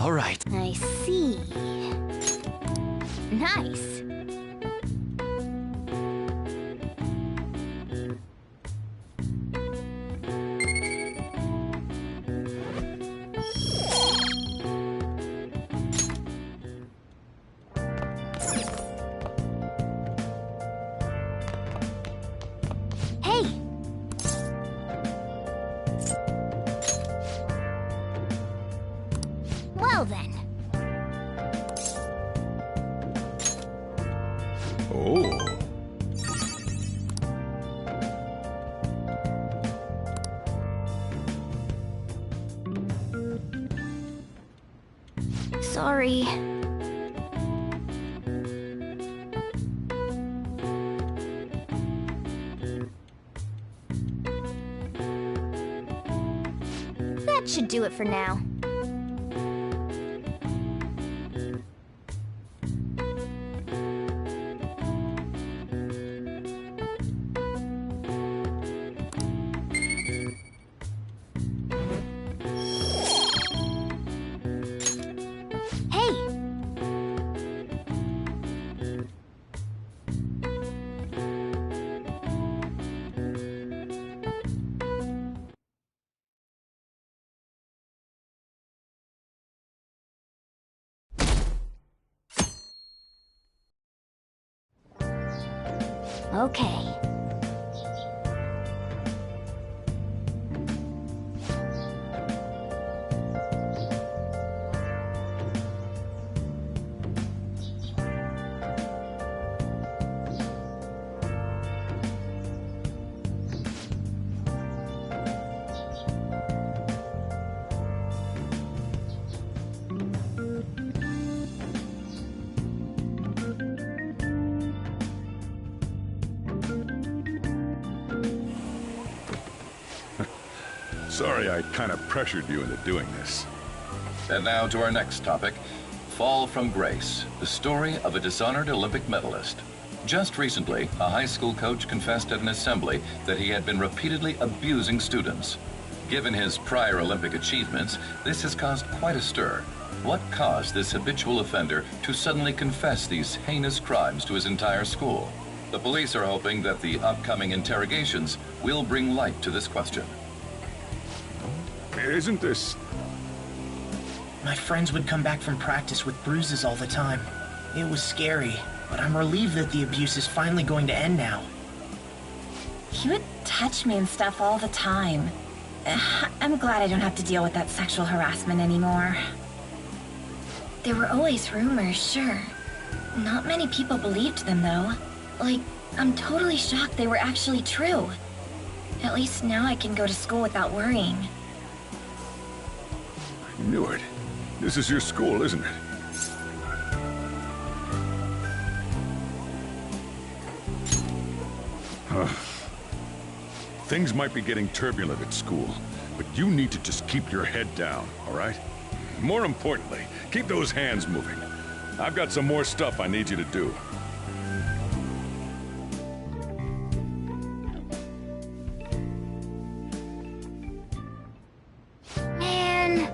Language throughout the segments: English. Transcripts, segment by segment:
All right. I see. Nice. Hey! Well then. Oh. Sorry. That should do it for now. Okay. Sorry I kind of pressured you into doing this. And now to our next topic, Fall from Grace, the story of a dishonored Olympic medalist. Just recently, a high school coach confessed at an assembly that he had been repeatedly abusing students. Given his prior Olympic achievements, this has caused quite a stir. What caused this habitual offender to suddenly confess these heinous crimes to his entire school? The police are hoping that the upcoming interrogations will bring light to this question. Isn't this... My friends would come back from practice with bruises all the time. It was scary, but I'm relieved that the abuse is finally going to end now. He would touch me and stuff all the time. I'm glad I don't have to deal with that sexual harassment anymore. There were always rumors, sure. Not many people believed them, though. Like, I'm totally shocked they were actually true. At least now I can go to school without worrying. I knew it. This is your school, isn't it? Things might be getting turbulent at school, but you need to just keep your head down, all right? More importantly, keep those hands moving. I've got some more stuff I need you to do. Man.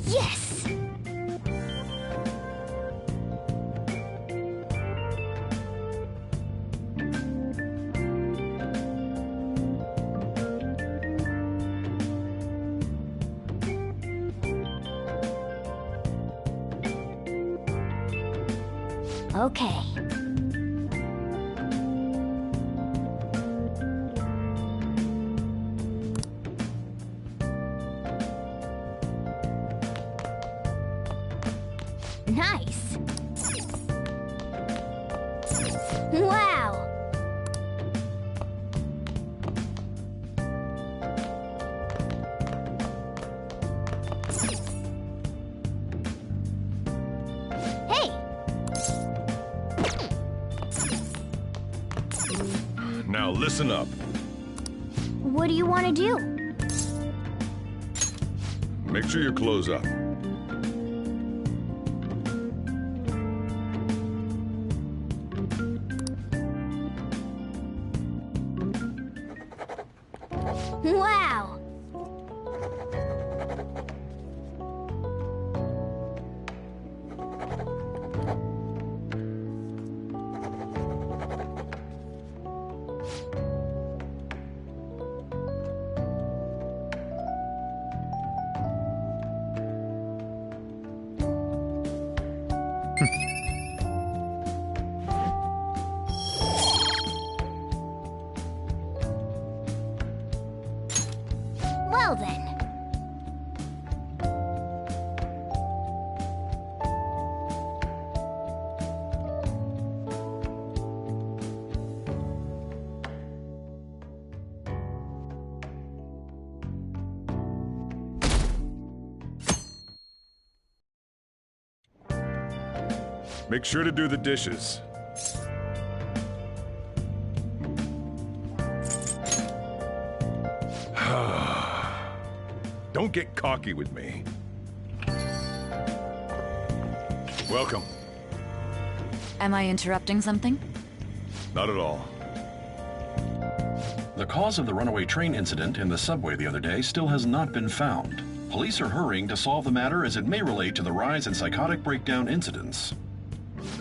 Yes! Okay. Nice. Wow. Hey. Now listen up. What do you want to do? Make sure your clothes up. Wow. Well then. Make sure to do the dishes. Don't get cocky with me. Welcome. Am I interrupting something? Not at all. The cause of the runaway train incident in the subway the other day still has not been found. Police are hurrying to solve the matter as it may relate to the rise in psychotic breakdown incidents.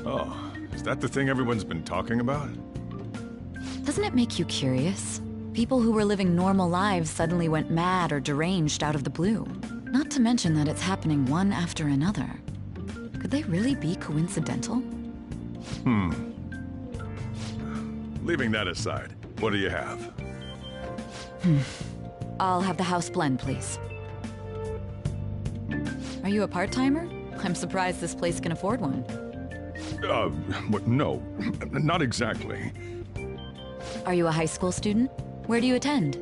Oh, is that the thing everyone's been talking about? Doesn't it make you curious? People who were living normal lives suddenly went mad or deranged out of the blue. Not to mention that it's happening one after another. Could they really be coincidental? Leaving that aside, what do you have? I'll have the house blend, please. Are you a part-timer? I'm surprised this place can afford one. No, not exactly. Are you a high school student? Where do you attend?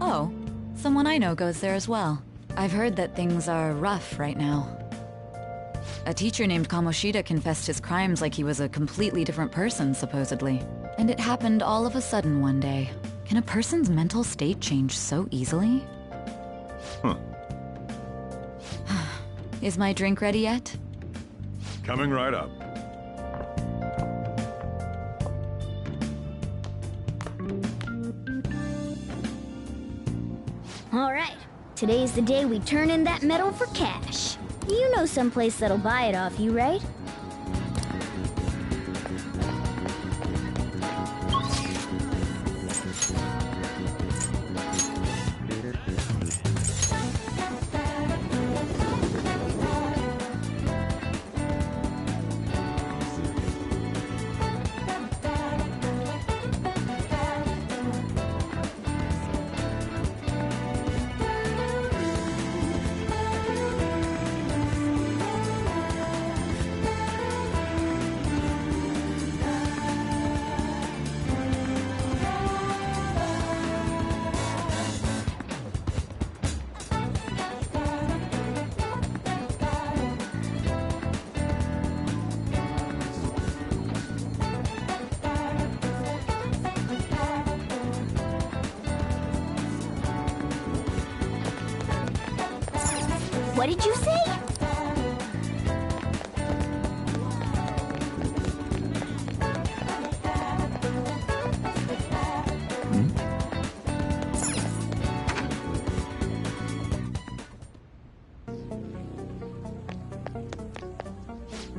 Oh, someone I know goes there as well. I've heard that things are rough right now. A teacher named Kamoshida confessed his crimes like he was a completely different person, supposedly. And it happened all of a sudden one day. Can a person's mental state change so easily? Huh. Is my drink ready yet? Coming right up. All right. Today's the day we turn in that medal for cash. You know someplace that'll buy it off you, right? What did you say?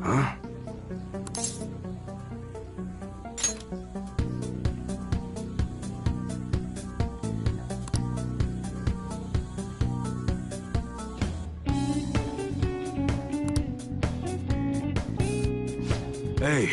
Huh? Hey.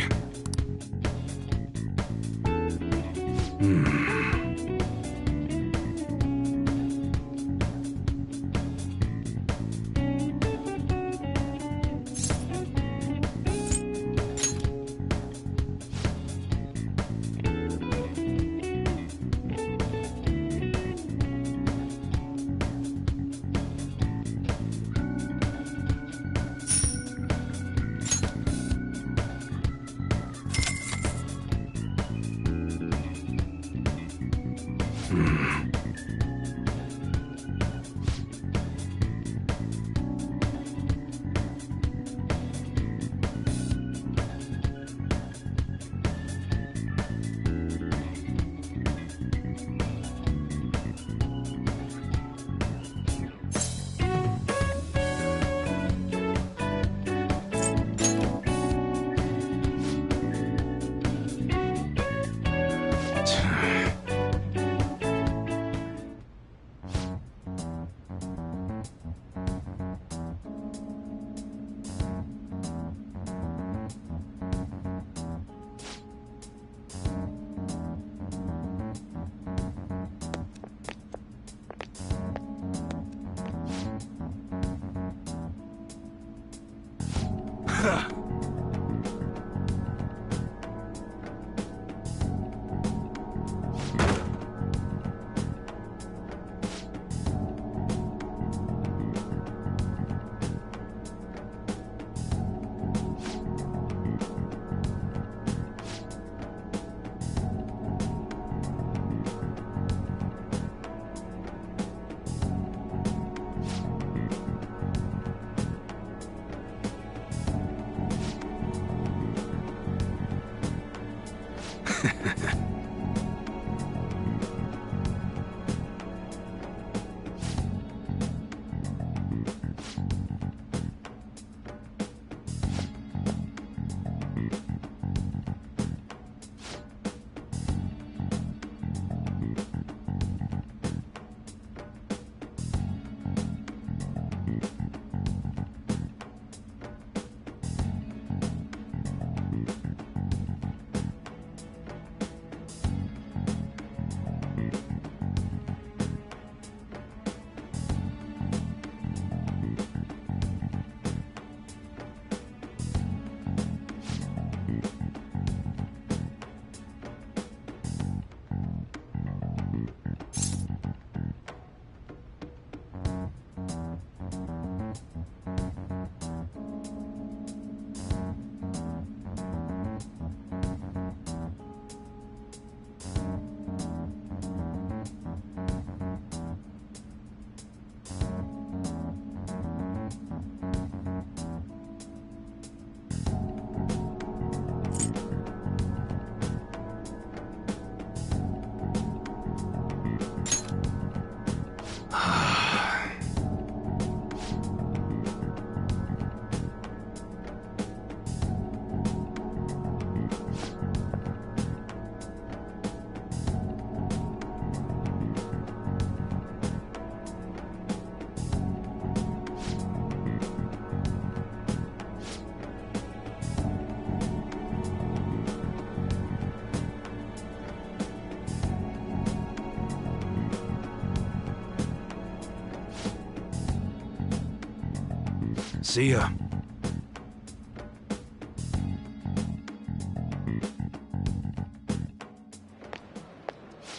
See ya.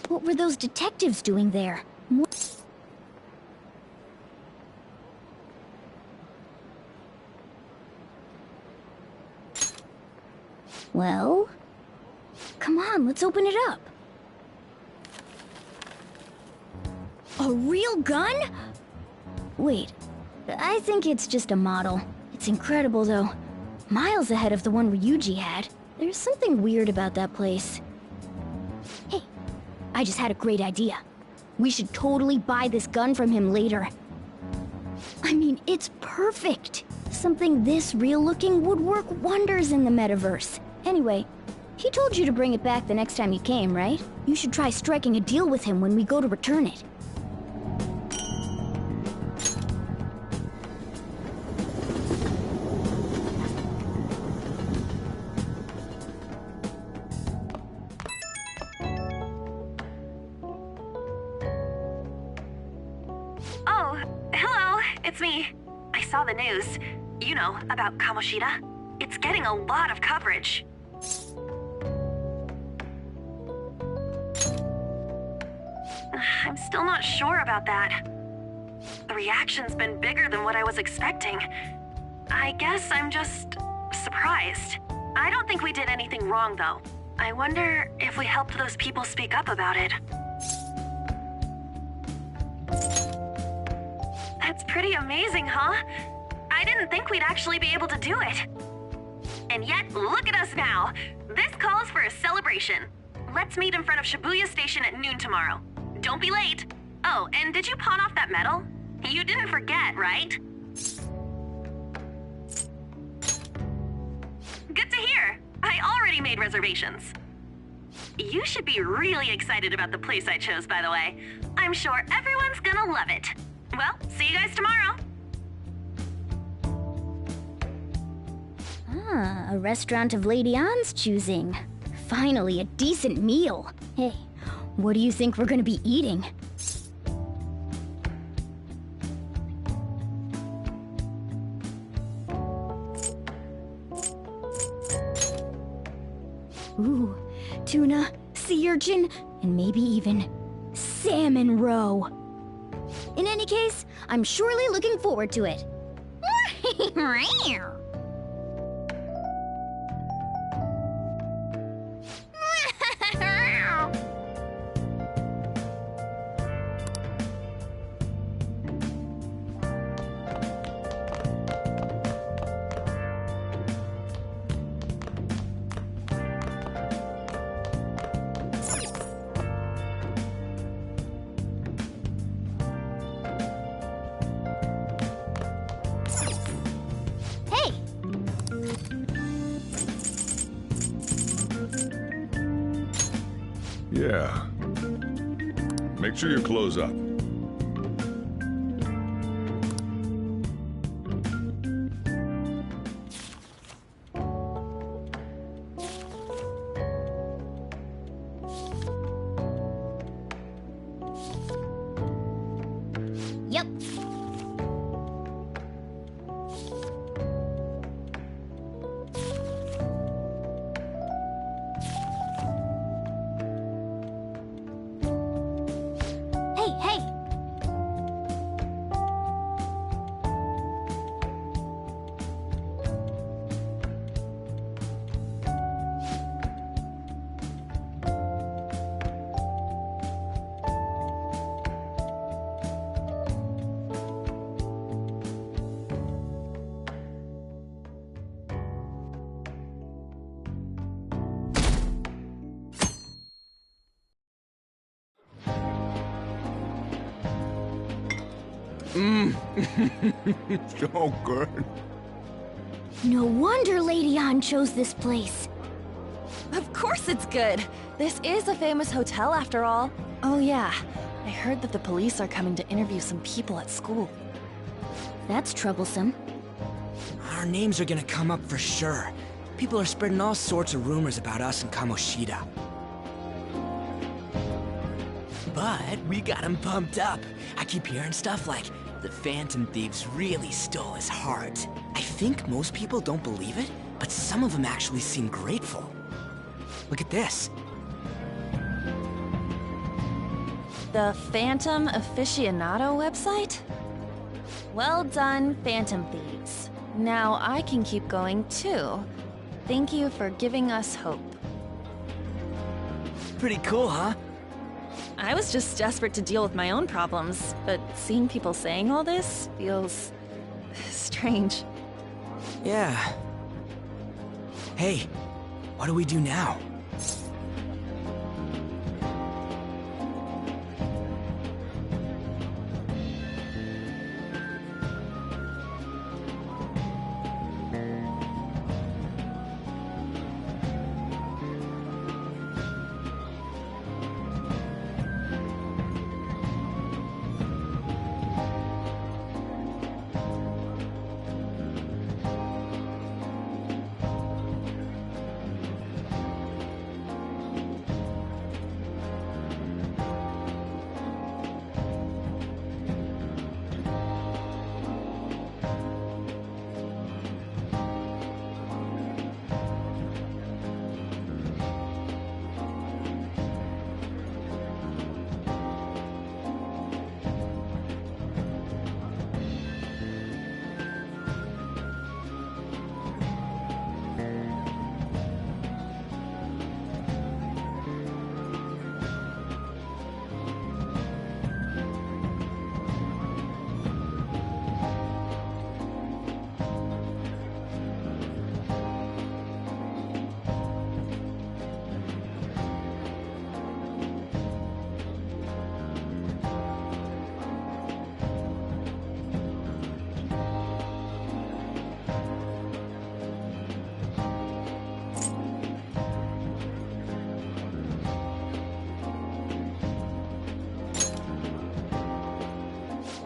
What were those detectives doing there? Well? Come on, let's open it up. A real gun? Wait, I think it's just a model. It's incredible, though. Miles ahead of the one Ryuji had. There's something weird about that place. Hey, I just had a great idea. We should totally buy this gun from him later. I mean, it's perfect. Something this real-looking would work wonders in the metaverse. Anyway, he told you to bring it back the next time you came, right? You should try striking a deal with him when we go to return it. Oh, hello, it's me. I saw the news. You know, about Kamoshida. It's getting a lot of coverage. I'm still not sure about that. The reaction's been bigger than what I was expecting. I guess I'm just surprised. I don't think we did anything wrong, though. I wonder if we helped those people speak up about it. That's pretty amazing, huh? I didn't think we'd actually be able to do it. And yet, look at us now. This calls for a celebration. Let's meet in front of Shibuya Station at noon tomorrow. Don't be late. Oh, and did you pawn off that medal? You didn't forget, right? Good to hear. I already made reservations. You should be really excited about the place I chose, by the way. I'm sure everyone's gonna love it. Well, see you guys tomorrow. Ah, a restaurant of Lady Ann's choosing. Finally, a decent meal. Hey, what do you think we're gonna be eating? Ooh, tuna, sea urchin, and maybe even salmon roe. In any case, I'm surely looking forward to it. Hey! Yeah. Make sure you close up. Yep. Hey, hey! So good. No wonder Lady Ann chose this place. Of course it's good. This is a famous hotel after all. Oh yeah, I heard that the police are coming to interview some people at school. That's troublesome. Our names are gonna come up for sure. People are spreading all sorts of rumors about us and Kamoshida. But we got him pumped up. I keep hearing stuff like, the Phantom Thieves really stole his heart. I think most people don't believe it, but some of them actually seem grateful. Look at this. The Phantom Aficionado website? Well done, Phantom Thieves. Now I can keep going too. Thank you for giving us hope. Pretty cool, huh? I was just desperate to deal with my own problems, but seeing people saying all this feels strange. Yeah. Hey, what do we do now?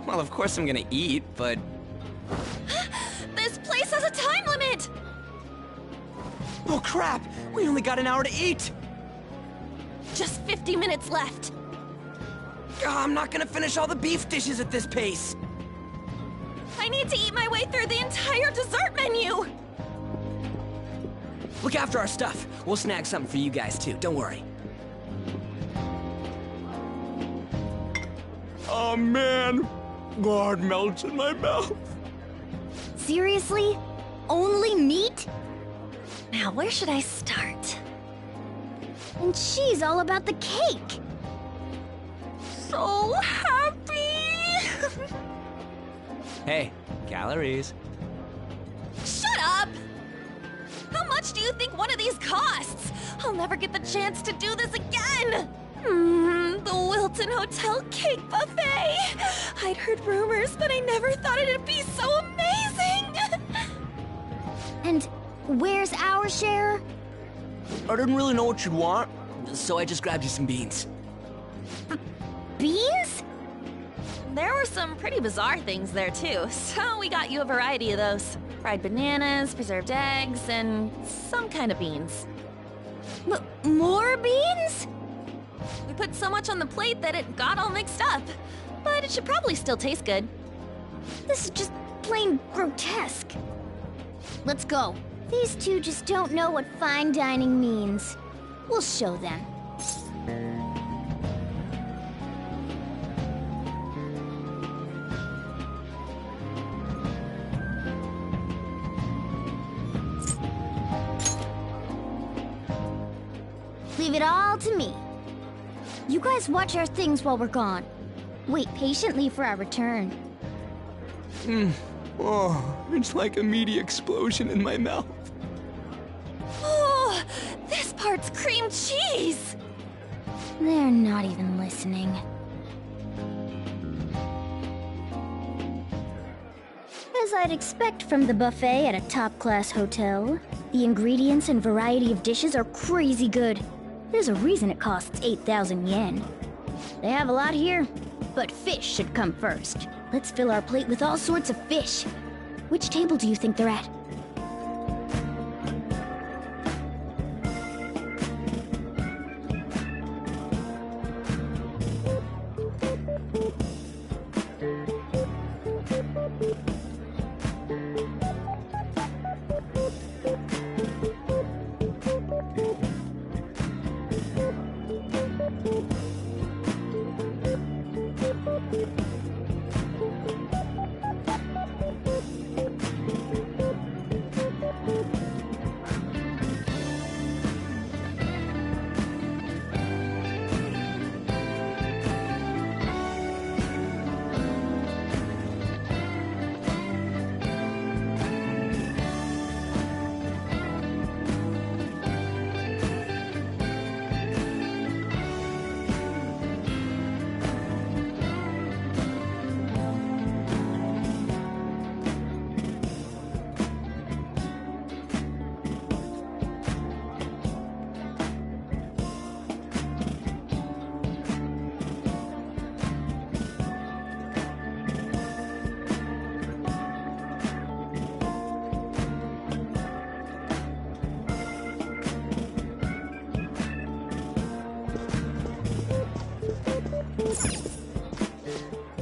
Well, of course I'm gonna eat, but... This place has a time limit! Oh crap! We only got an hour to eat! Just 50 minutes left. I'm not gonna finish all the beef dishes at this pace! I need to eat my way through the entire dessert menu! Look after our stuff. We'll snag something for you guys too, don't worry. Oh man, God melts in my mouth. Seriously? Only meat? Now, where should I start? And she's all about the cake. So happy! Hey, calories. Shut up! How much do you think one of these costs? I'll never get the chance to do this again! The Wilton Hotel Cake Buffet! I'd heard rumors, but I never thought it'd be so amazing! And where's our share? I didn't really know what you'd want, so I just grabbed you some beans. Beans? There were some pretty bizarre things there too, so we got you a variety of those. Fried bananas, preserved eggs, and some kind of beans. More beans? We put so much on the plate that it got all mixed up. But it should probably still taste good. This is just plain grotesque. Let's go. These two just don't know what fine dining means. We'll show them. Leave it all to me. You guys watch our things while we're gone. Wait patiently for our return. Oh, it's like a meaty explosion in my mouth. Oh, this part's cream cheese! They're not even listening. As I'd expect from the buffet at a top-class hotel, the ingredients and variety of dishes are crazy good. There's a reason it costs 8,000 yen. They have a lot here, but fish should come first. Let's fill our plate with all sorts of fish. Which table do you think they're at?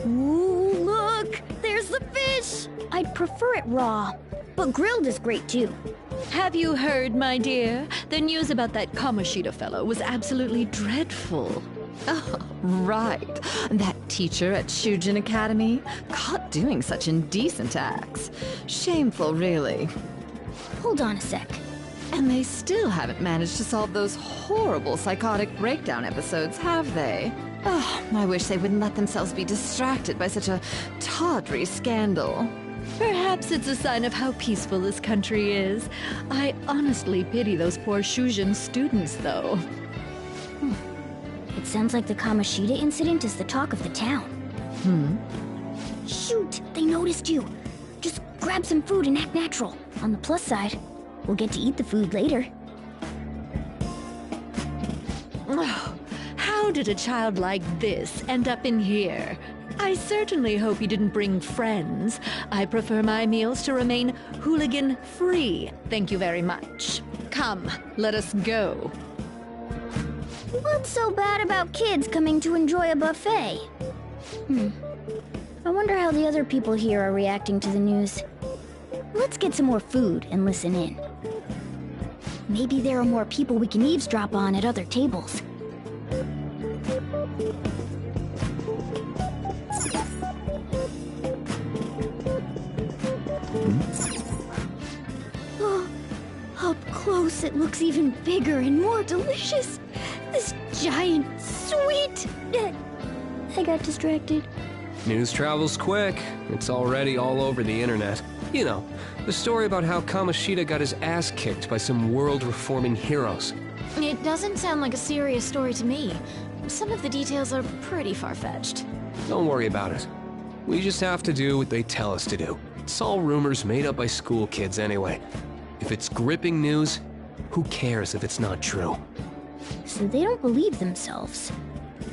Ooh, look! There's the fish! I'd prefer it raw, but grilled is great too. Have you heard, my dear? The news about that Kamoshida fellow was absolutely dreadful. Oh, right. That teacher at Shujin Academy, caught doing such indecent acts. Shameful, really. Hold on a sec. And they still haven't managed to solve those horrible psychotic breakdown episodes, have they? Oh, I wish they wouldn't let themselves be distracted by such a tawdry scandal. Perhaps it's a sign of how peaceful this country is. I honestly pity those poor Shujin students, though. It sounds like the Kamoshida incident is the talk of the town. Shoot! They noticed you! Just grab some food and act natural. On the plus side, we'll get to eat the food later. Oh, how did a child like this end up in here? I certainly hope you didn't bring friends. I prefer my meals to remain hooligan-free. Thank you very much. Come, let us go. What's so bad about kids coming to enjoy a buffet? I wonder how the other people here are reacting to the news. Let's get some more food and listen in. Maybe there are more people we can eavesdrop on at other tables. Oh, up close it looks even bigger and more delicious. This giant sweet... I got distracted. News travels quick. It's already all over the internet. You know, the story about how Kamoshida got his ass kicked by some world-reforming heroes. It doesn't sound like a serious story to me. Some of the details are pretty far-fetched. Don't worry about it. We just have to do what they tell us to do. It's all rumors made up by school kids anyway. If it's gripping news, who cares if it's not true? So they don't believe themselves.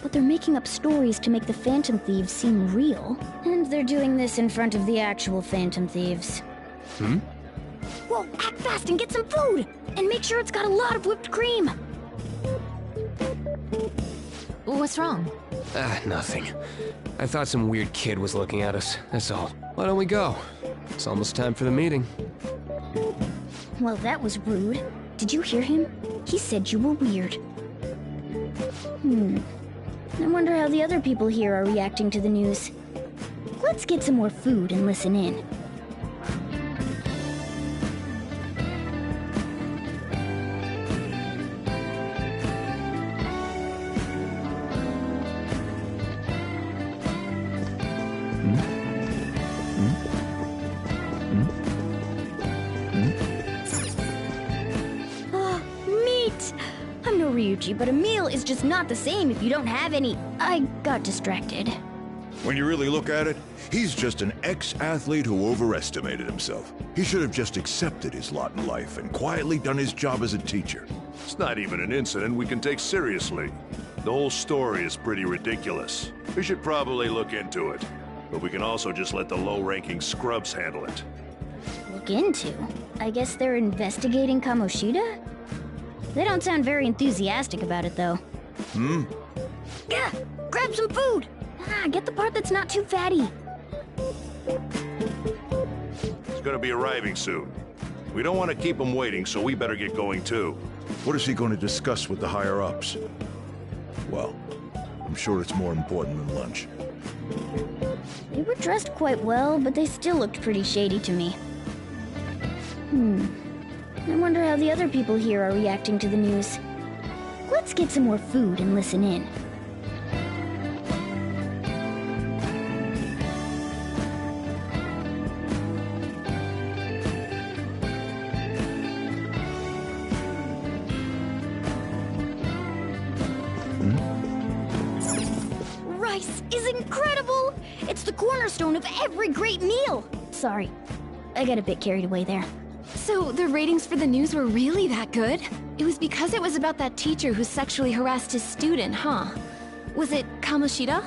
But they're making up stories to make the Phantom Thieves seem real. And they're doing this in front of the actual Phantom Thieves. Whoa, act fast and get some food! And make sure it's got a lot of whipped cream! What's wrong? Nothing. I thought some weird kid was looking at us, that's all. Why don't we go? It's almost time for the meeting. Well, that was rude. Did you hear him? He said you were weird. I wonder how the other people here are reacting to the news. Let's get some more food and listen in. But a meal is just not the same if you don't have any. I got distracted. When you really look at it, he's just an ex-athlete who overestimated himself. He should have just accepted his lot in life and quietly done his job as a teacher. It's not even an incident we can take seriously. The whole story is pretty ridiculous. We should probably look into it. But we can also just let the low-ranking scrubs handle it. Look into? I guess they're investigating Kamoshida? They don't sound very enthusiastic about it, though. Yeah, grab some food! Get the part that's not too fatty. gonna be arriving soon. We don't want to keep him waiting, so we better get going too. What is he going to discuss with the higher-ups? Well, I'm sure it's more important than lunch. They were dressed quite well, but they still looked pretty shady to me. I wonder how the other people here are reacting to the news. Let's get some more food and listen in. Rice is incredible! It's the cornerstone of every great meal! Sorry, I got a bit carried away there. So the ratings for the news were really that good? It was because it was about that teacher who sexually harassed his student, huh? Was it Kamoshida?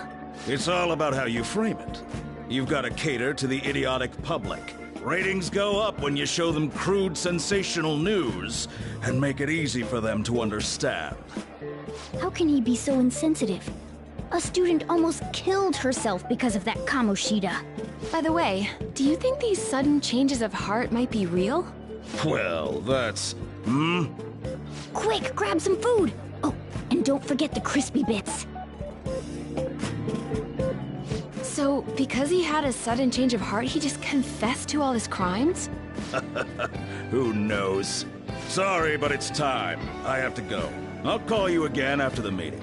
It's all about how you frame it. You've got to cater to the idiotic public. Ratings go up when you show them crude, sensational news and make it easy for them to understand. How can he be so insensitive? A student almost killed herself because of that Kamoshida. By the way, do you think these sudden changes of heart might be real? Well, that's... Quick, grab some food! Oh, and don't forget the crispy bits. So, because he had a sudden change of heart, he just confessed to all his crimes? Who knows? Sorry, but it's time. I have to go. I'll call you again after the meeting.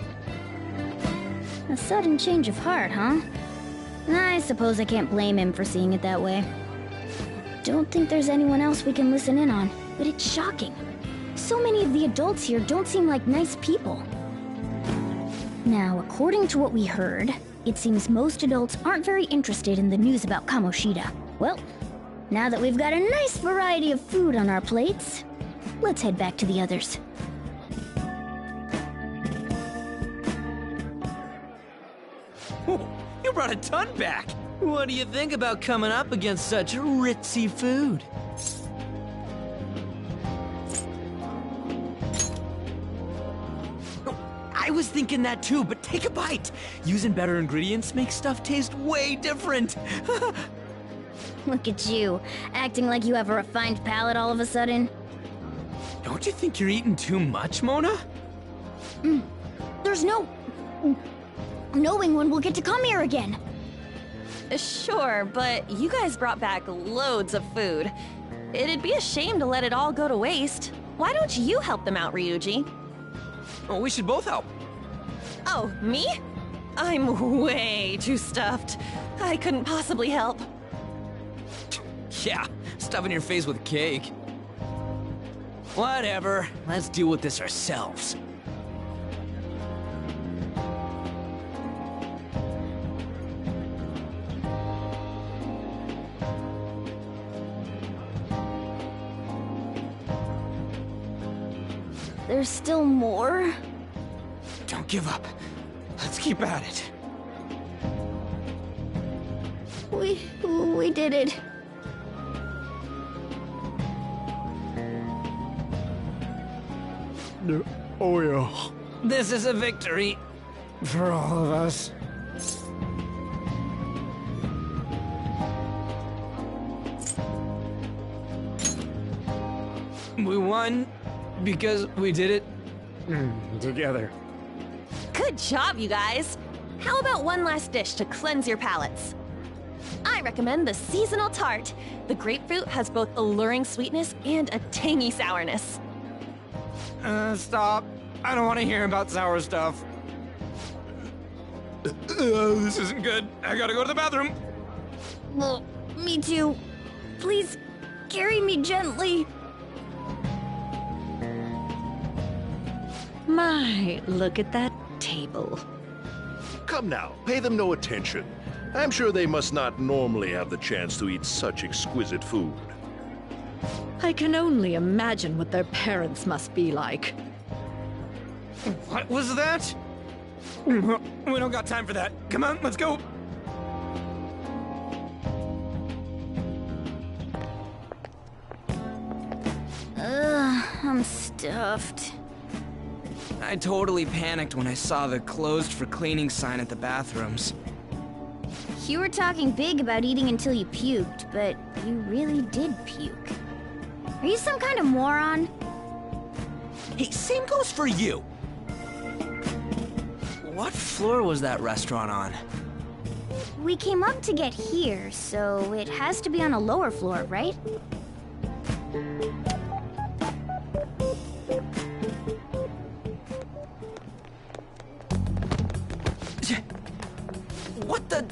A sudden change of heart, huh? I suppose I can't blame him for seeing it that way. Don't think there's anyone else we can listen in on, but it's shocking. So many of the adults here don't seem like nice people. Now, according to what we heard, it seems most adults aren't very interested in the news about Kamoshida. Well, now that we've got a nice variety of food on our plates, let's head back to the others. You brought a ton back! What do you think about coming up against such ritzy food? I was thinking that too, but take a bite! Using better ingredients makes stuff taste way different! Look at you, acting like you have a refined palate all of a sudden. Don't you think you're eating too much, Mona? There's no knowing when we'll get to come here again. Sure, but you guys brought back loads of food. It'd be a shame to let it all go to waste. Why don't you help them out, Ryuji? Oh, we should both help. Oh, me? I'm way too stuffed. I couldn't possibly help. Yeah, stuffing your face with cake. Whatever, let's deal with this ourselves. There's still more? Don't give up. Let's keep at it. We did it. Oh yeah. This is a victory for all of us. We won because we did it together. Good job, you guys. How about one last dish to cleanse your palates? I recommend the seasonal tart. The grapefruit has both alluring sweetness and a tangy sourness. Stop. I don't want to hear about sour stuff. This isn't good. I gotta go to the bathroom. Well, me too. Please, carry me gently. My, look at that table. Come now, pay them no attention. I'm sure they must not normally have the chance to eat such exquisite food. I can only imagine what their parents must be like. What was that? We don't got time for that. Come on, let's go. I'm stuffed. I totally panicked when I saw the closed for cleaning sign at the bathrooms. You were talking big about eating until you puked, but you really did puke. Are you some kind of moron? Hey, same goes for you! What floor was that restaurant on? We came up to get here, so it has to be on a lower floor, right? What the...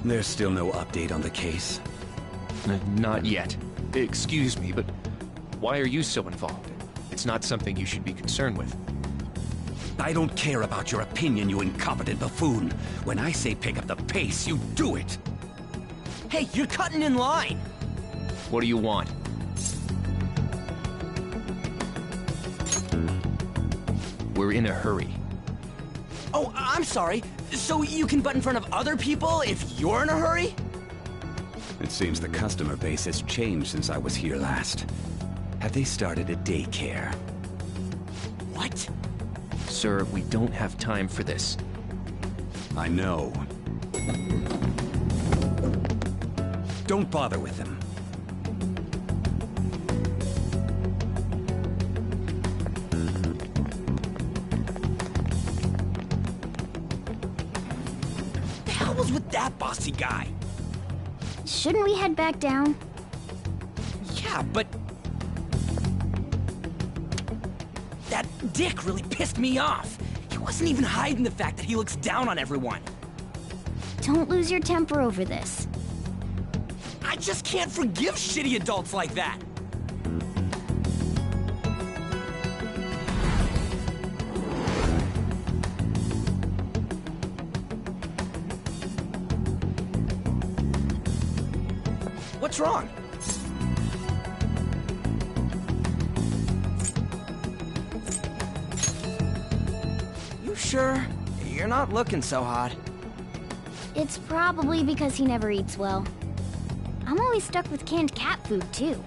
There's still no update on the case? Not yet. Excuse me, but why are you so involved? It's not something you should be concerned with. I don't care about your opinion, you incompetent buffoon. When I say pick up the pace, you do it. Hey, you're cutting in line! What do you want? We're in a hurry. Oh, I'm sorry. So you can butt in front of other people if you're in a hurry? It seems the customer base has changed since I was here last. Have they started a daycare? What? Sir, we don't have time for this. I know. Don't bother with them. The hell was with that bossy guy? Shouldn't we head back down? Yeah, but... that dick really pissed me off. He wasn't even hiding the fact that he looks down on everyone. Don't lose your temper over this. I just can't forgive shitty adults like that. What's wrong? You sure? You're not looking so hot. It's probably because he never eats well. I'm always stuck with canned cat food, too.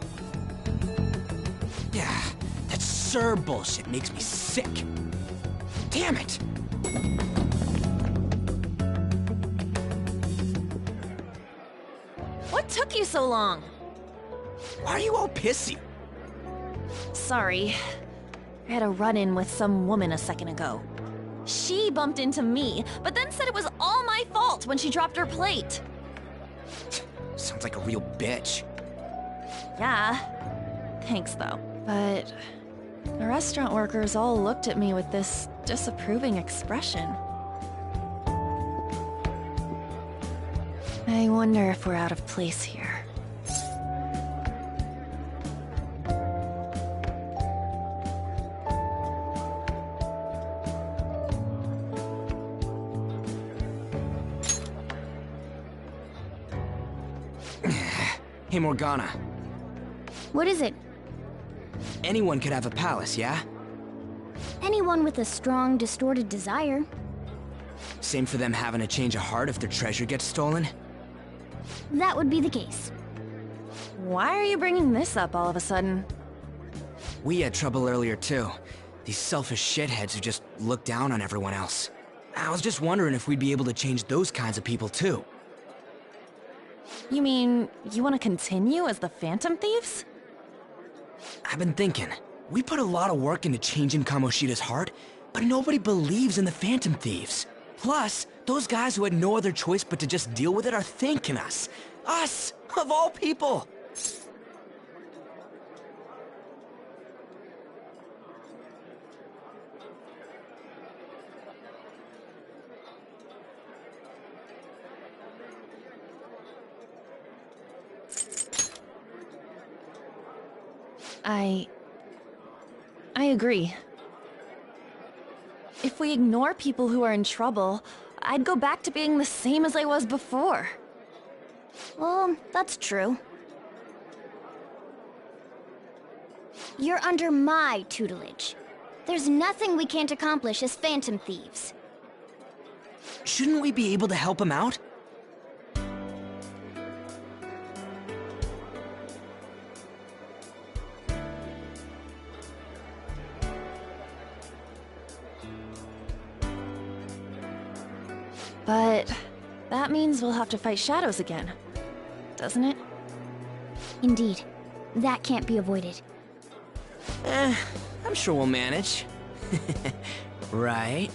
Yeah, that Sir bullshit makes me sick. Damn it! What took you so long? Why are you all pissy? Sorry. I had a run-in with some woman a second ago. She bumped into me, but then said it was all my fault when she dropped her plate. Sounds like a real bitch. Yeah. Thanks, though. But the restaurant workers all looked at me with this disapproving expression. I wonder if we're out of place here. Hey, Morgana. What is it? Anyone could have a palace, yeah? Anyone with a strong, distorted desire. Same for them having a change of heart if their treasure gets stolen? That would be the case. Why are you bringing this up all of a sudden? We had trouble earlier, too. These selfish shitheads who just look down on everyone else. I was just wondering if we'd be able to change those kinds of people, too. You mean, you want to continue as the Phantom Thieves? I've been thinking. We put a lot of work into changing Kamoshida's heart, but nobody believes in the Phantom Thieves. Plus, those guys who had no other choice but to just deal with it are thanking us. Us, of all people! I agree. If we ignore people who are in trouble, I'd go back to being the same as I was before. Well, that's true. You're under my tutelage. There's nothing we can't accomplish as Phantom Thieves. Shouldn't we be able to help him out? But that means we'll have to fight shadows again, doesn't it? Indeed. That can't be avoided. I'm sure we'll manage. Right?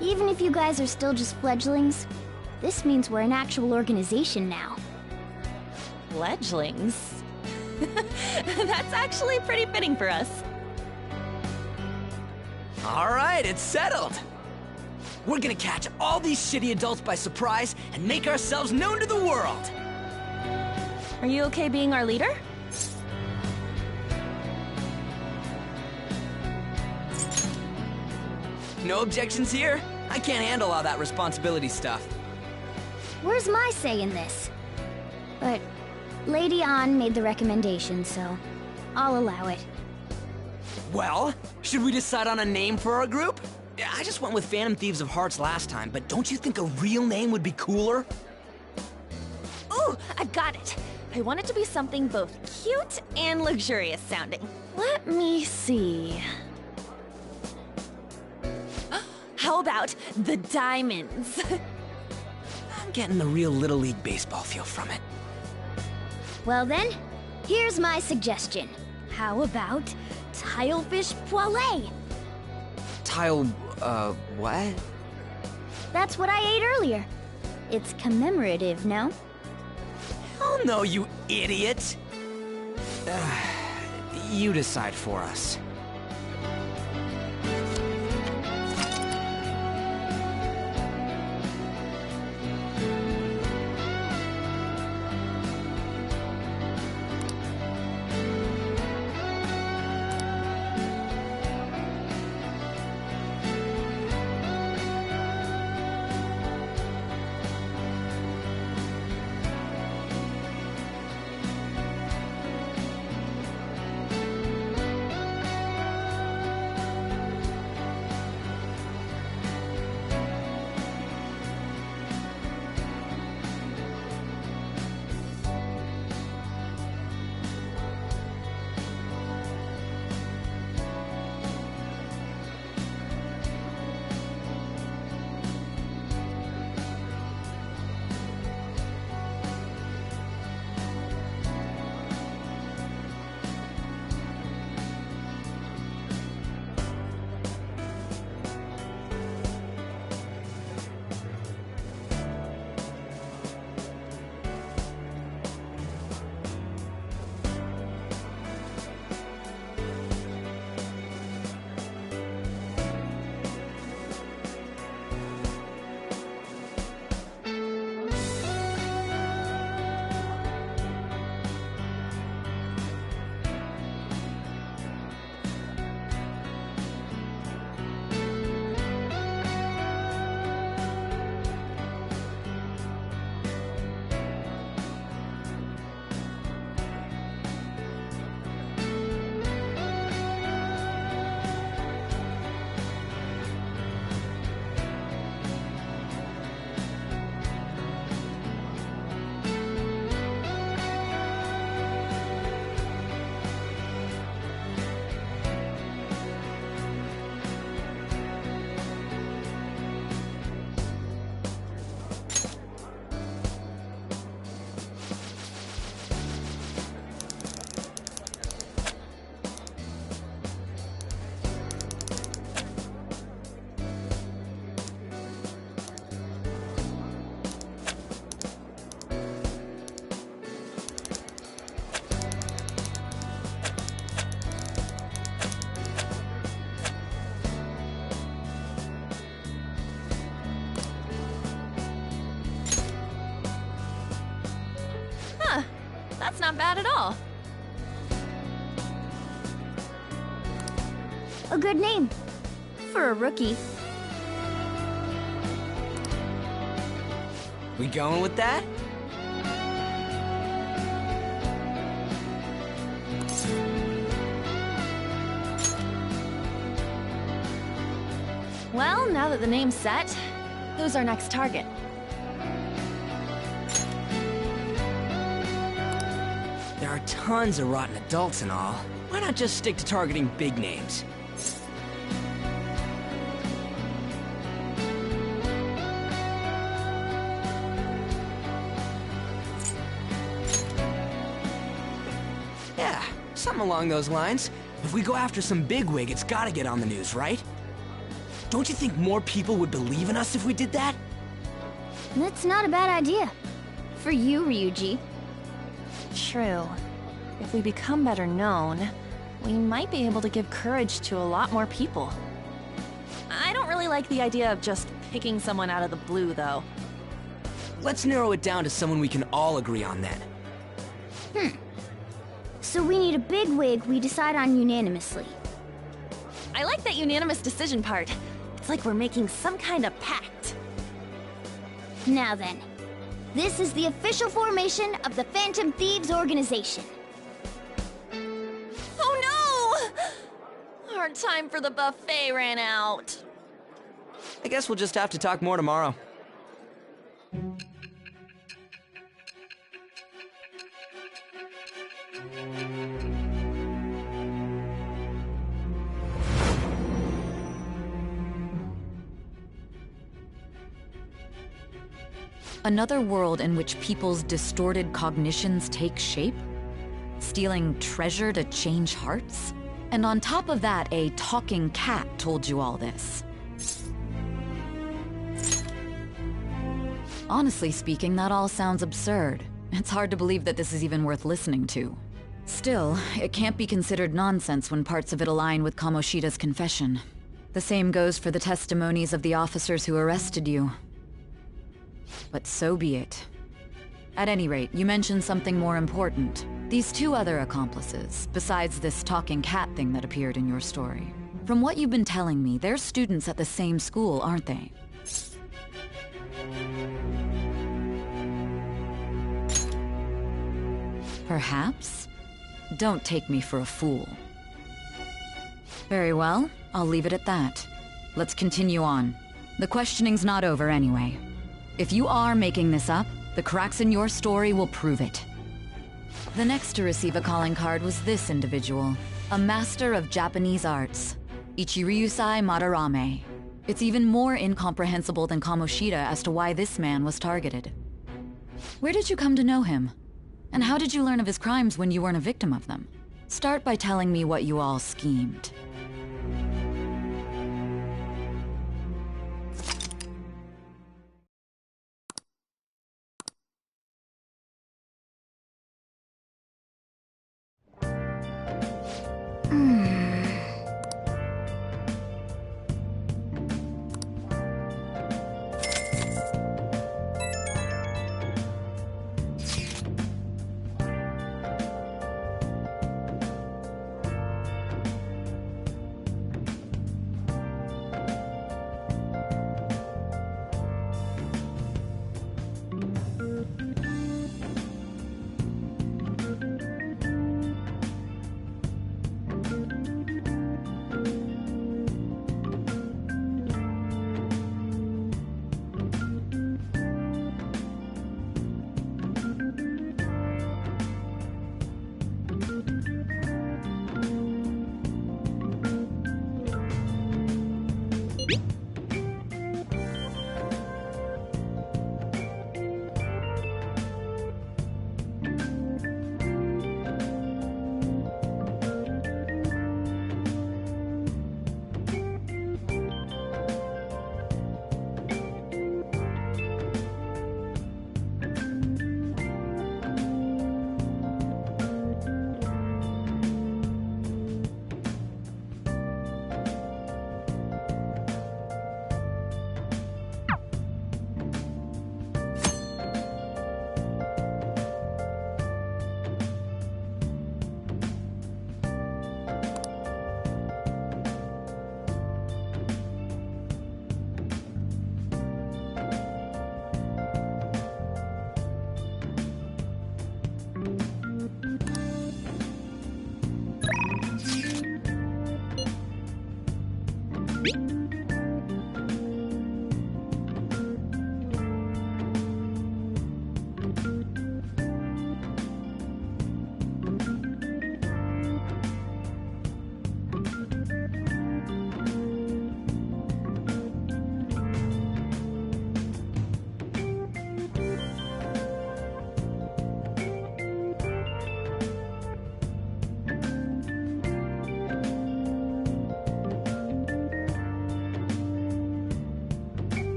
Even if you guys are still just fledglings, this means we're an actual organization now. Fledglings? That's actually pretty fitting for us. All right, it's settled. We're gonna catch all these shitty adults by surprise and make ourselves known to the world. Are you okay being our leader? No objections here? I can't handle all that responsibility stuff. Where's my say in this? But Lady An made the recommendation, so I'll allow it. Well, should we decide on a name for our group? I just went with Phantom Thieves of Hearts last time, but don't you think a real name would be cooler? Ooh, I've got it. I want it to be something both cute and luxurious sounding. Let me see. How about the Diamonds? I'm getting the real Little League Baseball feel from it. Well then, here's my suggestion. How about Tilefish Poêlée? What? That's what I ate earlier. It's commemorative, no? Oh no, you idiot! You decide for us. That's not bad at all. A good name. For a rookie. We going with that? Well, now that the name's set, who's our next target? There are tons of rotten adults and all. Why not just stick to targeting big names? Yeah, something along those lines. If we go after some bigwig, it's gotta get on the news, right? Don't you think more people would believe in us if we did that? That's not a bad idea. For you, Ryuji. True. If we become better known, we might be able to give courage to a lot more people. I don't really like the idea of just picking someone out of the blue, though. Let's narrow it down to someone we can all agree on then. So we need a bigwig we decide on unanimously. I like that unanimous decision part. It's like we're making some kind of pact. Now then, this is the official formation of the Phantom Thieves organization. Oh no! Our time for the buffet ran out. I guess we'll just have to talk more tomorrow. Another world in which people's distorted cognitions take shape? Stealing treasure to change hearts? And on top of that, a talking cat told you all this. Honestly speaking, that all sounds absurd. It's hard to believe that this is even worth listening to. Still, it can't be considered nonsense when parts of it align with Kamoshida's confession. The same goes for the testimonies of the officers who arrested you. But so be it. At any rate, you mentioned something more important. These two other accomplices, besides this talking cat thing that appeared in your story. From what you've been telling me, they're students at the same school, aren't they? Perhaps? Don't take me for a fool. Very well, I'll leave it at that. Let's continue on. The questioning's not over anyway. If you are making this up, the cracks in your story will prove it. The next to receive a calling card was this individual, a master of Japanese arts, Ichiryusai Madarame. It's even more incomprehensible than Kamoshida as to why this man was targeted. Where did you come to know him? And how did you learn of his crimes when you weren't a victim of them? Start by telling me what you all schemed.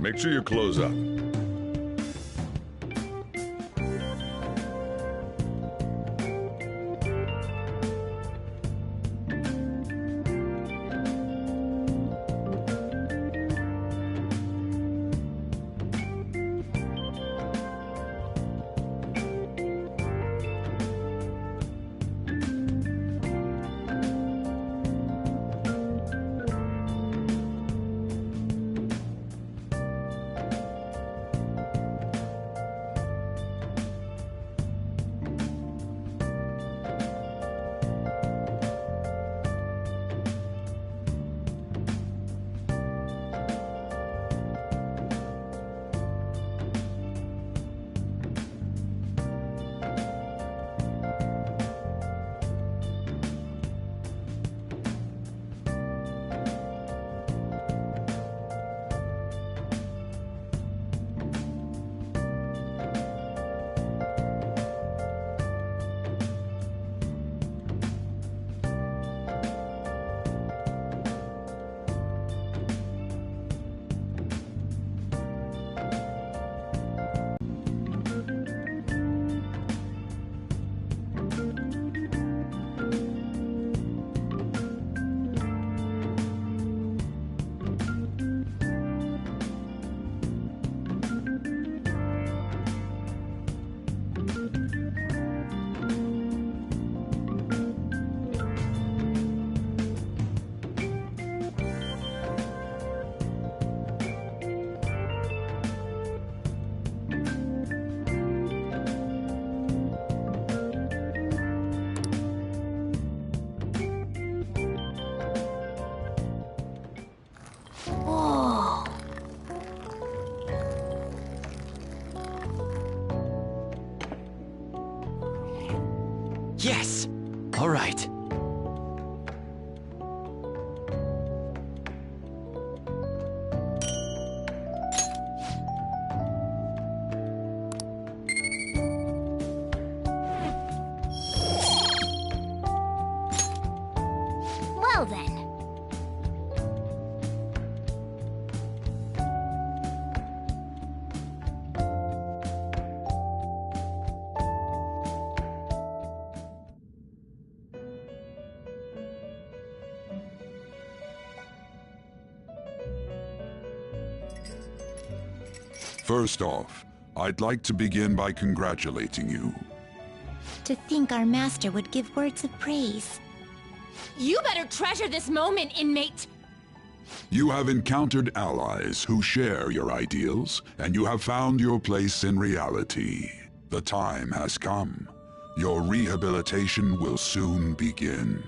Make sure you close up. Yes! All right. Well then. First off, I'd like to begin by congratulating you. To think our master would give words of praise. You better treasure this moment, inmate! You have encountered allies who share your ideals, and you have found your place in reality. The time has come. Your rehabilitation will soon begin.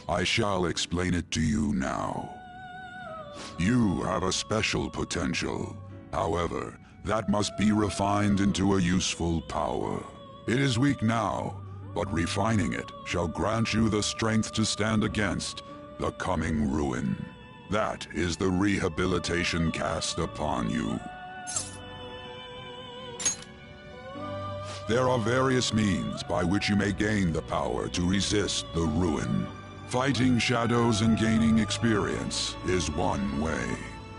I shall explain it to you now. You have a special potential. However, that must be refined into a useful power. It is weak now, but refining it shall grant you the strength to stand against the coming ruin. That is the rehabilitation cast upon you. There are various means by which you may gain the power to resist the ruin. Fighting shadows and gaining experience is one way.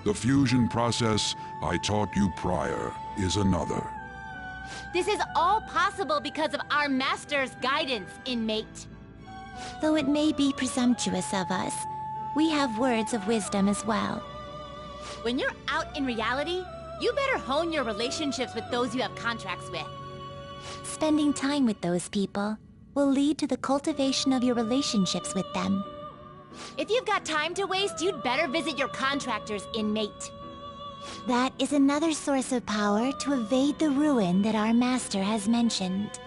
The fusion process I taught you prior is another. This is all possible because of our master's guidance, inmate. Though it may be presumptuous of us, we have words of wisdom as well. When you're out in reality, you better hone your relationships with those you have contracts with. Spending time with those people will lead to the cultivation of your relationships with them. If you've got time to waste, you'd better visit your contractors, inmate. That is another source of power to evade the ruin that our master has mentioned.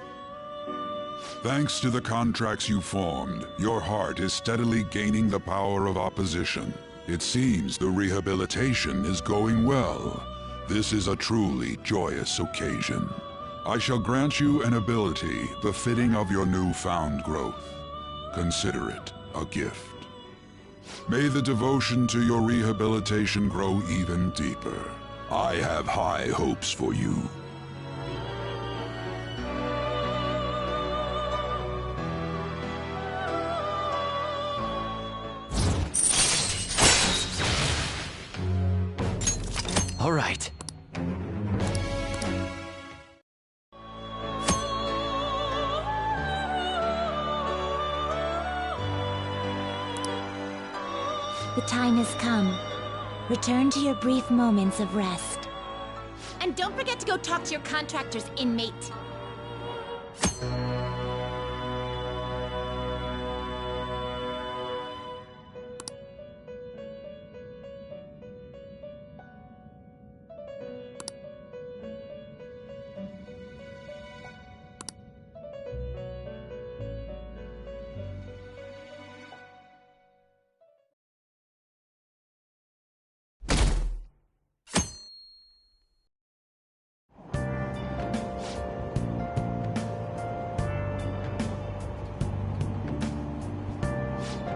Thanks to the contracts you formed, your heart is steadily gaining the power of opposition. It seems the rehabilitation is going well. This is a truly joyous occasion. I shall grant you an ability befitting of your newfound growth. Consider it a gift. May the devotion to your rehabilitation grow even deeper. I have high hopes for you. All right. The time has come. Return to your brief moments of rest. And don't forget to go talk to your contractor's inmate.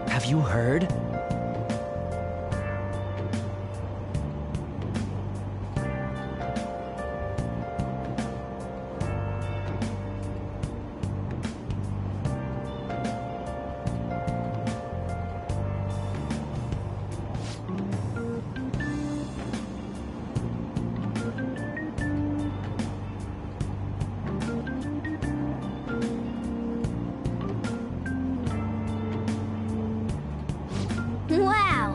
Have you heard? Wow!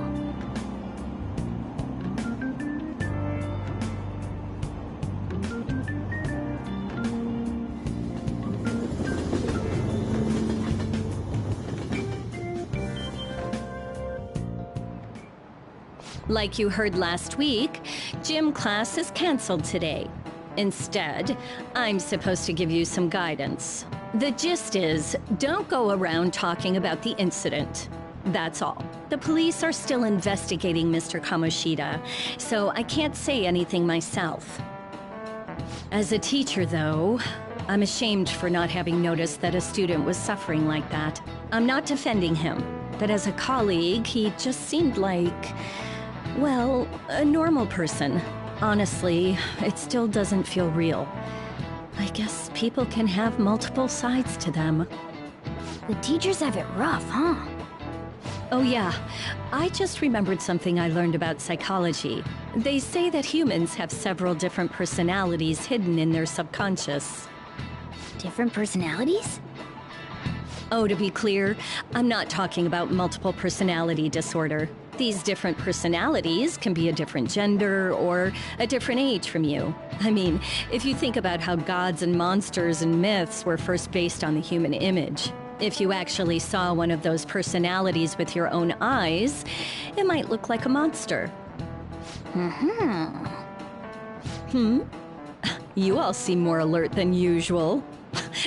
Like you heard last week, gym class is canceled today. Instead, I'm supposed to give you some guidance. The gist is, don't go around talking about the incident. That's all. The police are still investigating Mr. Kamoshida, so I can't say anything myself. As a teacher, though, I'm ashamed for not having noticed that a student was suffering like that. I'm not defending him, but as a colleague, he just seemed like, well, a normal person. Honestly, it still doesn't feel real. I guess people can have multiple sides to them. The teachers have it rough, huh? Oh yeah, I just remembered something I learned about psychology. They say that humans have several different personalities hidden in their subconscious. Different personalities? Oh, to be clear, I'm not talking about multiple personality disorder. These different personalities can be a different gender or a different age from you. I mean, if you think about how gods and monsters and myths were first based on the human image, if you actually saw one of those personalities with your own eyes, it might look like a monster. You all seem more alert than usual.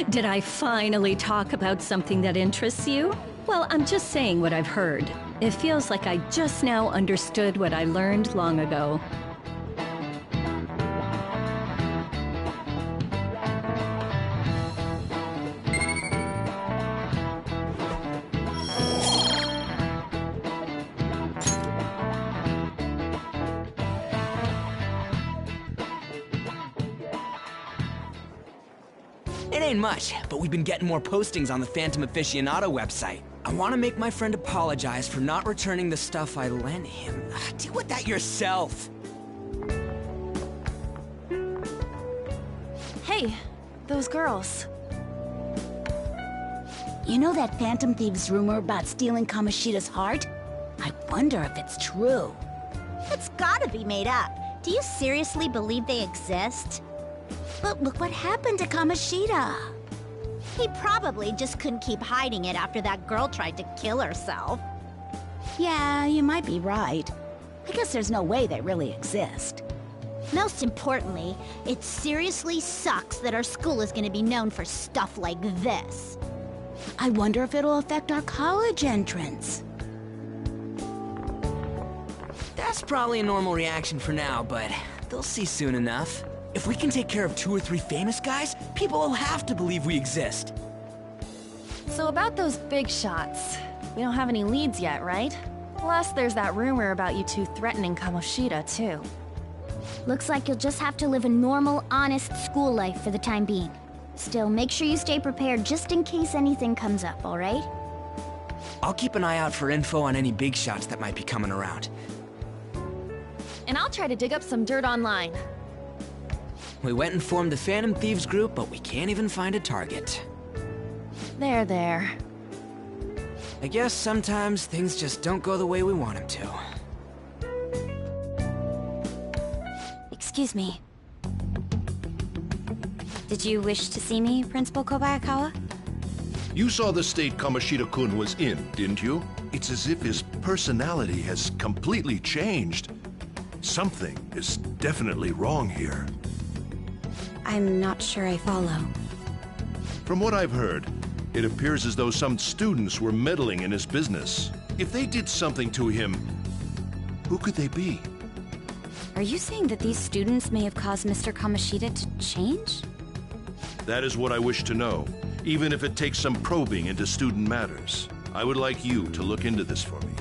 Did I finally talk about something that interests you? Well, I'm just saying what I've heard. It feels like I just now understood what I learned long ago. It ain't much, but we've been getting more postings on the Phantom Aficionado website. I want to make my friend apologize for not returning the stuff I lent him. Deal with that yourself. Hey, those girls. You know that Phantom Thieves rumor about stealing Kamoshida's heart? I wonder if it's true. It's gotta be made up. Do you seriously believe they exist? But look what happened to Kamoshida. He probably just couldn't keep hiding it after that girl tried to kill herself. Yeah, you might be right. I guess there's no way they really exist. Most importantly, it seriously sucks that our school is gonna be known for stuff like this. I wonder if it'll affect our college entrance. That's probably a normal reaction for now, but they'll see soon enough. If we can take care of 2 or 3 famous guys, people will have to believe we exist. So about those big shots, we don't have any leads yet, right? Plus, there's that rumor about you two threatening Kamoshida, too. Looks like you'll just have to live a normal, honest school life for the time being. Still, make sure you stay prepared just in case anything comes up, alright? I'll keep an eye out for info on any big shots that might be coming around. and I'll try to dig up some dirt online. We went and formed the Phantom Thieves group, but we can't even find a target. There. I guess sometimes things just don't go the way we want them to. Excuse me. Did you wish to see me, Principal Kobayakawa? You saw the state Kamoshida-kun was in, didn't you? It's as if his personality has completely changed. Something is definitely wrong here. I'm not sure I follow. From what I've heard, it appears as though some students were meddling in his business. If they did something to him, who could they be? Are you saying that these students may have caused Mr. Kamoshida to change? That is what I wish to know, even if it takes some probing into student matters. I would like you to look into this for me.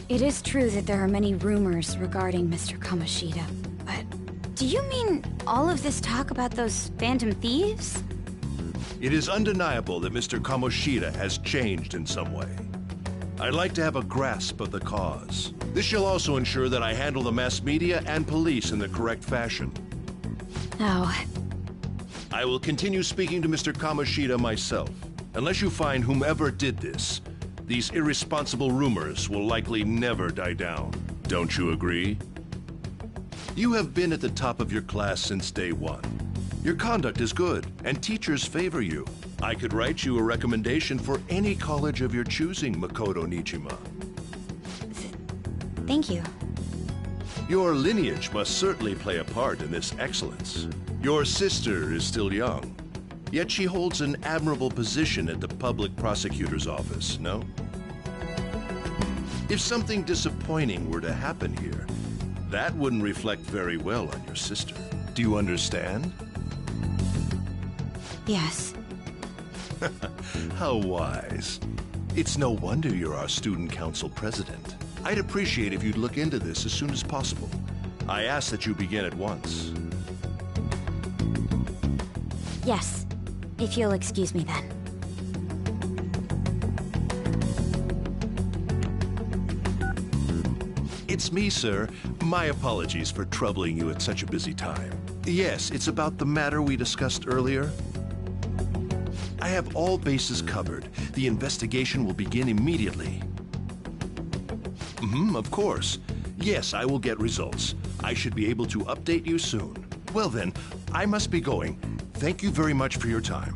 It is true that there are many rumors regarding Mr. Kamoshida, but do you mean all of this talk about those Phantom Thieves? It is undeniable that Mr. Kamoshida has changed in some way. I'd like to have a grasp of the cause. This shall also ensure that I handle the mass media and police in the correct fashion. Oh. I will continue speaking to Mr. Kamoshida myself. Unless you find whomever did this, these irresponsible rumors will likely never die down. Don't you agree? You have been at the top of your class since day one. Your conduct is good, and teachers favor you. I could write you a recommendation for any college of your choosing, Makoto Nijima. Thank you. Your lineage must certainly play a part in this excellence. Your sister is still young, yet she holds an admirable position at the public prosecutor's office, no? If something disappointing were to happen here, that wouldn't reflect very well on your sister. Do you understand? Yes. How wise. It's no wonder you're our student council president. I'd appreciate if you'd look into this as soon as possible. I ask that you begin at once. Yes. If you'll excuse me then. It's me, sir. My apologies for troubling you at such a busy time. Yes, it's about the matter we discussed earlier. I have all bases covered. The investigation will begin immediately. Of course. Yes, I will get results. I should be able to update you soon. Well then, I must be going. Thank you very much for your time.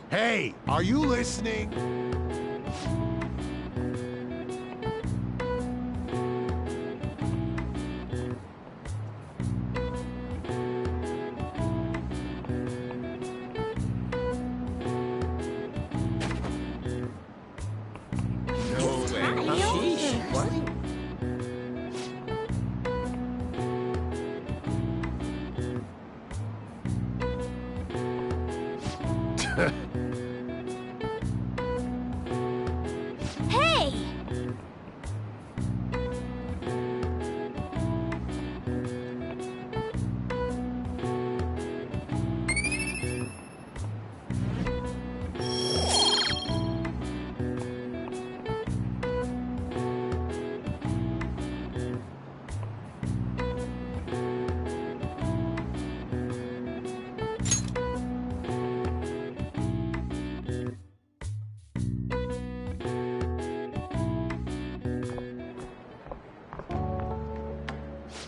Hey, are you listening?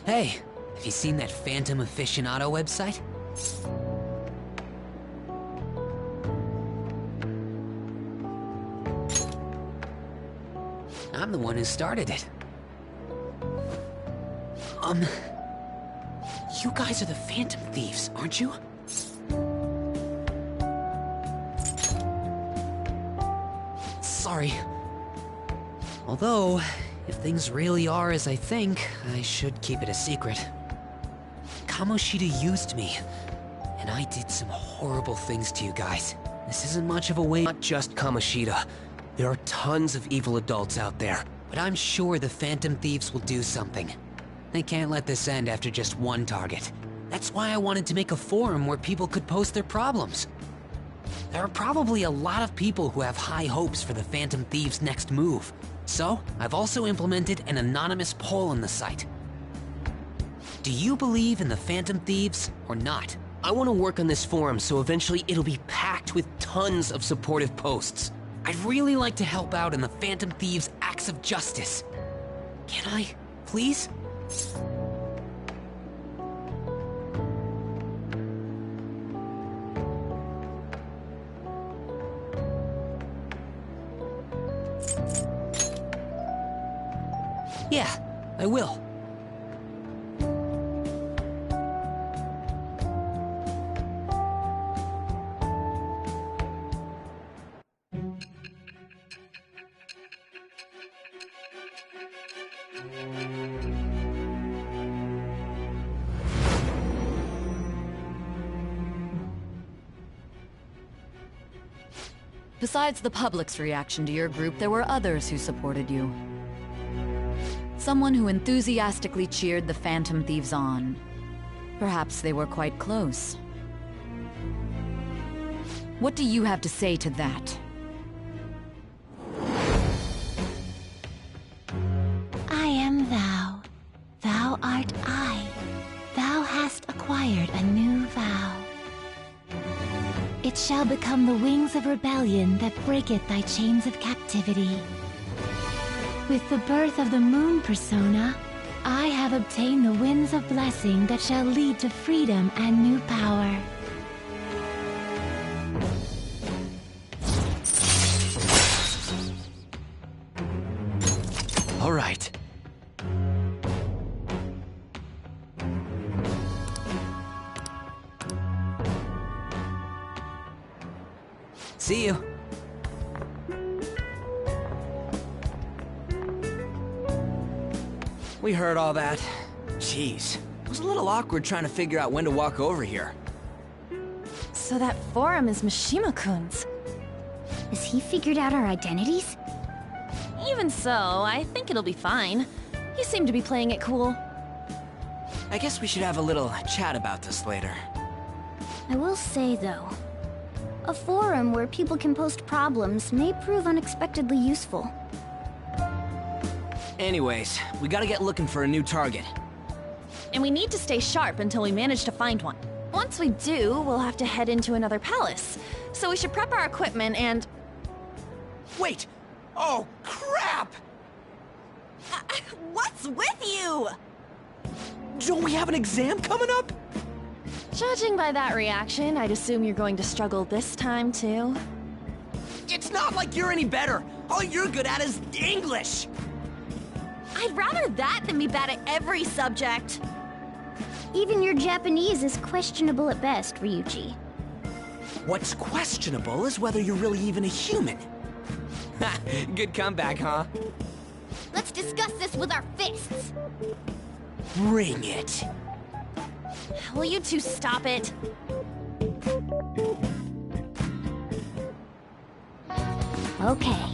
Hey, have you seen that Phantom Aficionado website? I'm the one who started it. You guys are the Phantom Thieves, aren't you? Sorry. Although, if things really are as I think, I should keep it a secret. Kamoshida used me, and I did some horrible things to you guys. This isn't much of a way. Not just Kamoshida. There are tons of evil adults out there, but I'm sure the Phantom Thieves will do something. They can't let this end after just one target. That's why I wanted to make a forum where people could post their problems. There are probably a lot of people who have high hopes for the Phantom Thieves' next move. So, I've also implemented an anonymous poll on the site. Do you believe in the Phantom Thieves or not? I want to work on this forum so eventually it'll be packed with tons of supportive posts. I'd really like to help out in the Phantom Thieves' acts of justice. Can I, please? Yeah, I will. Besides the public's reaction to your group, there were others who supported you. Someone who enthusiastically cheered the Phantom Thieves on. Perhaps they were quite close. What do you have to say to that? I am thou. Thou art I. Thou hast acquired a new vow. It shall become the wings of rebellion that breaketh thy chains of captivity. With the birth of the moon persona, I have obtained the winds of blessing that shall lead to freedom and new power. All right. See you. We heard all that. Jeez, it was a little awkward trying to figure out when to walk over here. So that forum is Mishima-kun's. Has he figured out our identities? Even so, I think it'll be fine. You seem to be playing it cool. I guess we should have a little chat about this later. I will say, though, a forum where people can post problems may prove unexpectedly useful. Anyways, we gotta get looking for a new target. And we need to stay sharp until we manage to find one. Once we do, we'll have to head into another palace. So we should prep our equipment and... Wait! Oh, crap! What's with you? Don't we have an exam coming up? Judging by that reaction, I'd assume you're going to struggle this time, too. It's not like you're any better! All you're good at is English! I'd rather that than be bad at every subject. Even your Japanese is questionable at best, Ryuji. What's questionable is whether you're really even a human. Ha! Good comeback, huh? Let's discuss this with our fists. Bring it. Will you two stop it? Okay.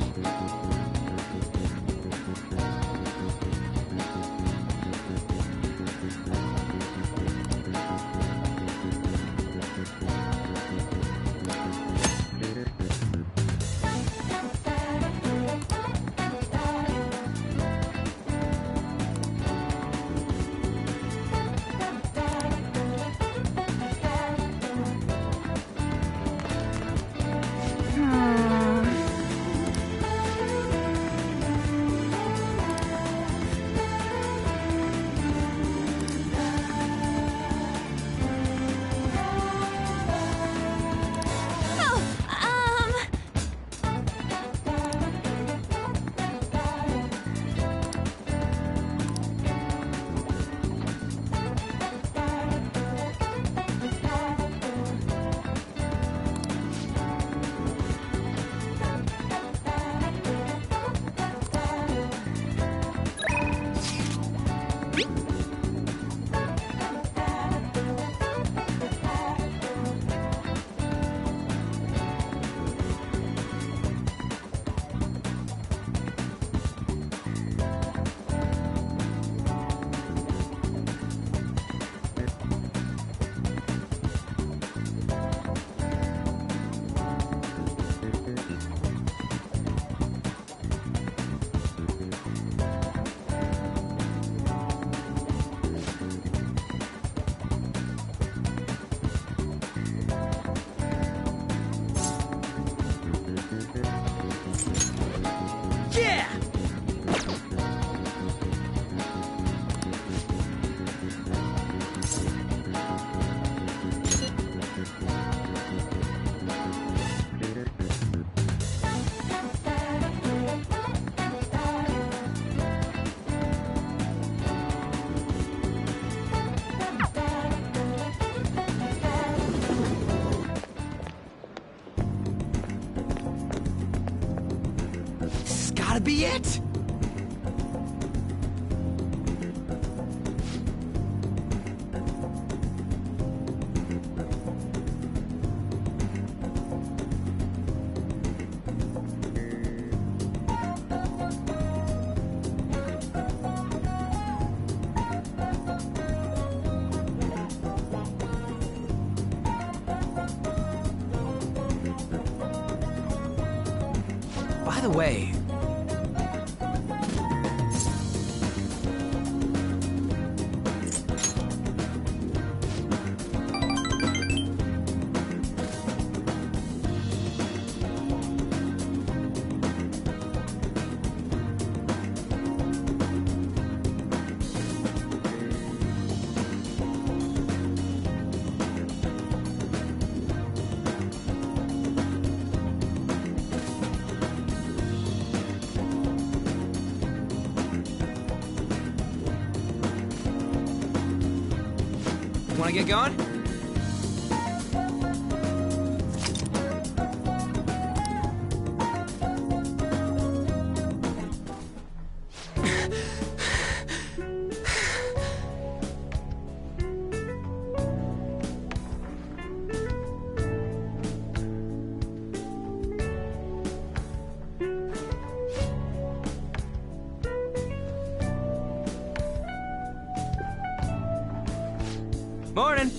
gotta be it! By the way... Wanna get going? Morning!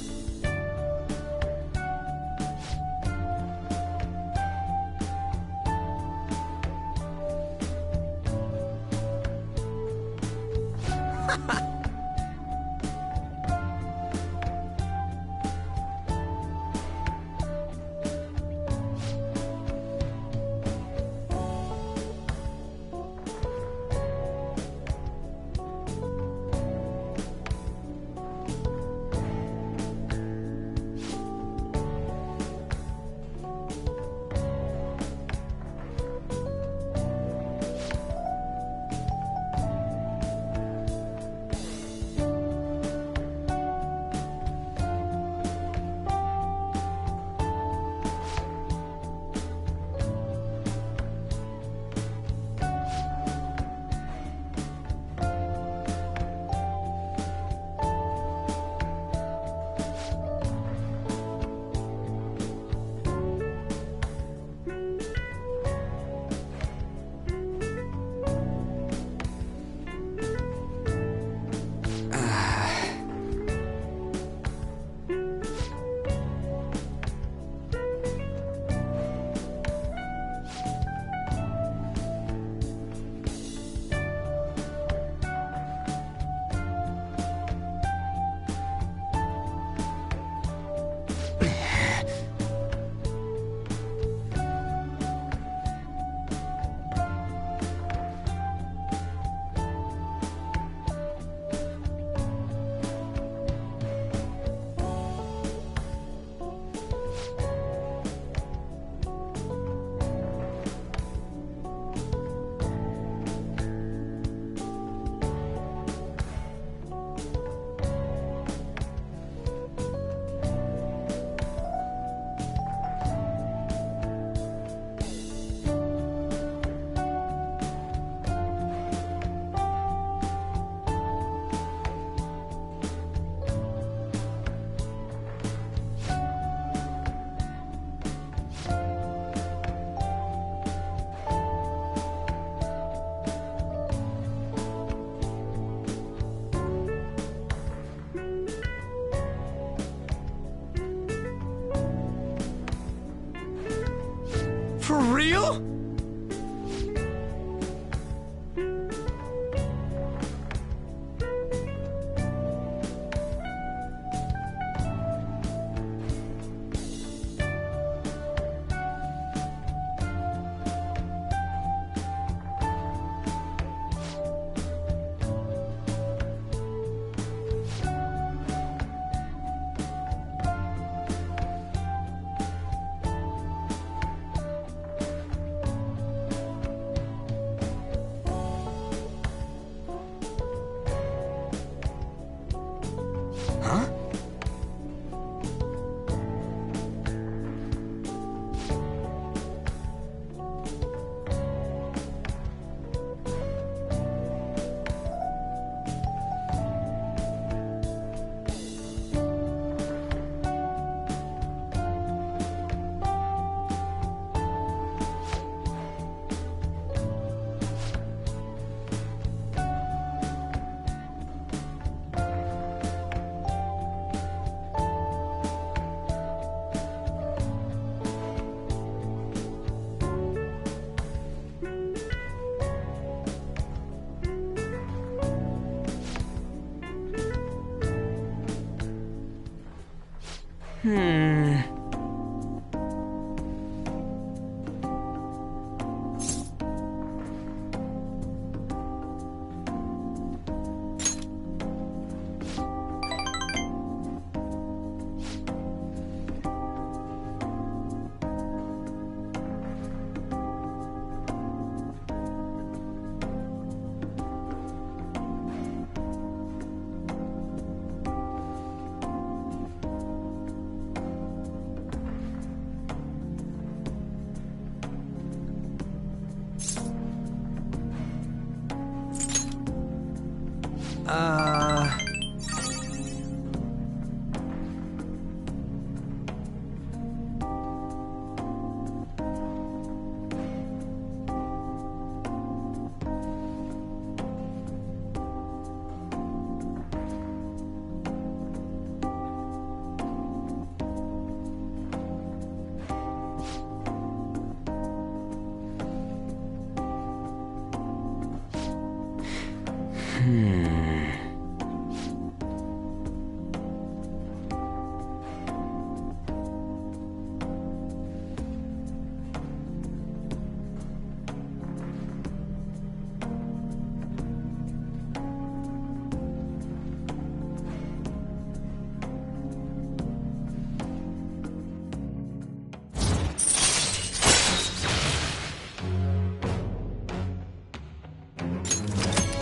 For real?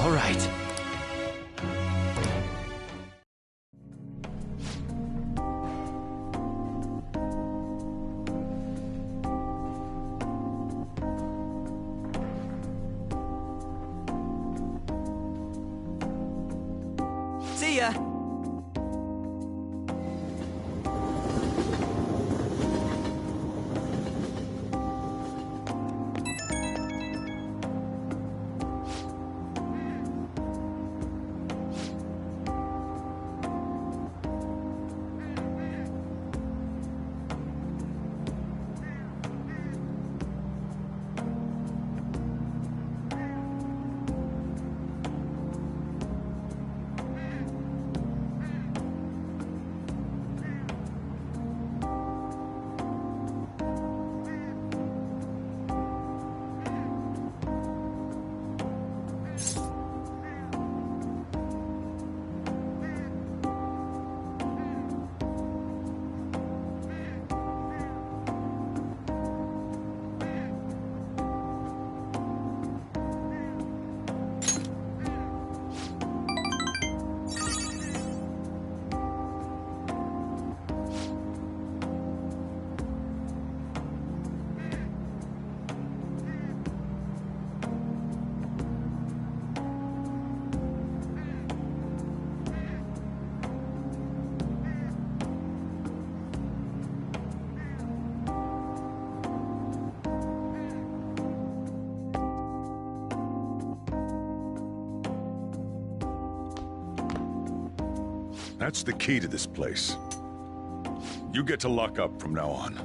All right. See ya. That's the key to this place. You get to lock up from now on.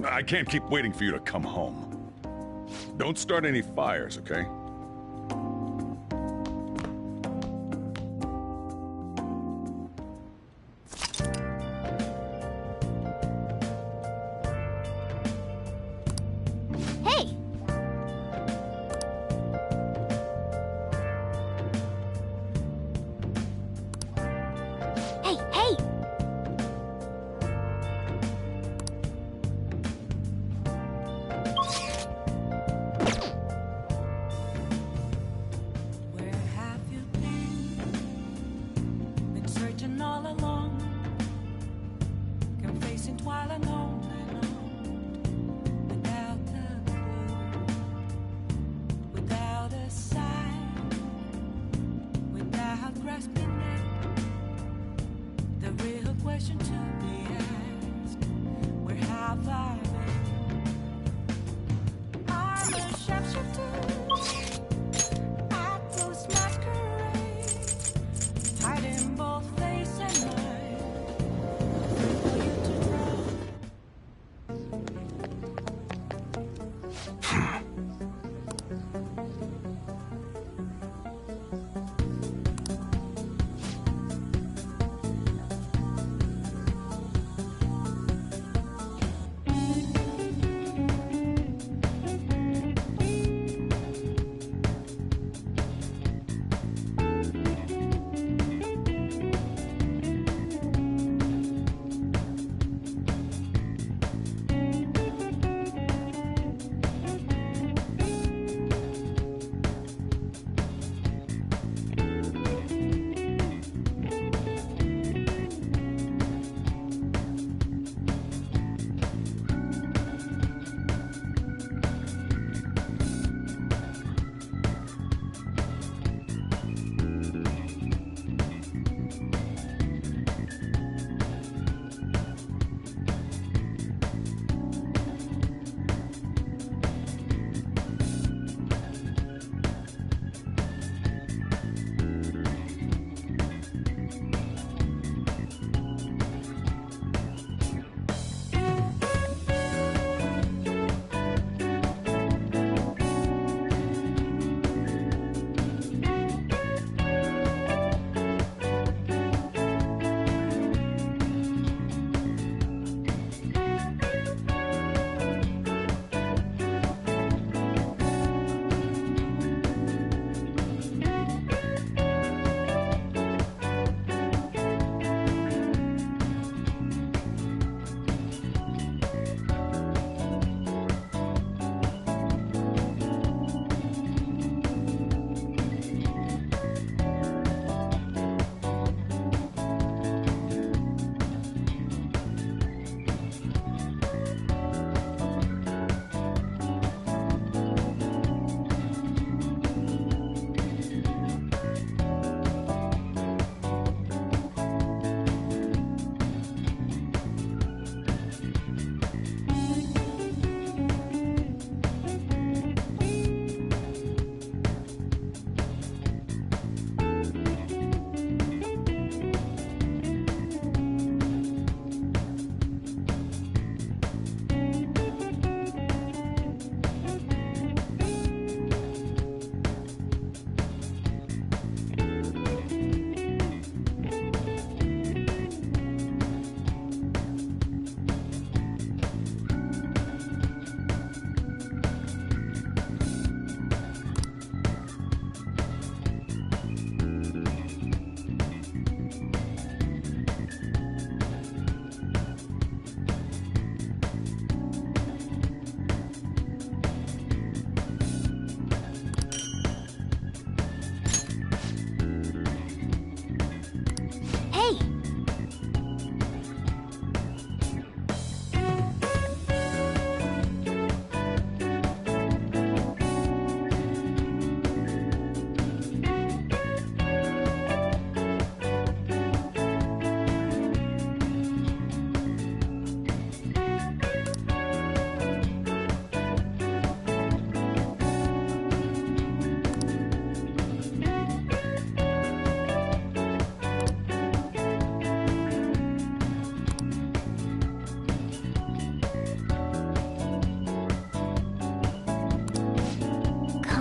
I can't keep waiting for you to come home. Don't start any fires, okay? Hey! Hey, hey!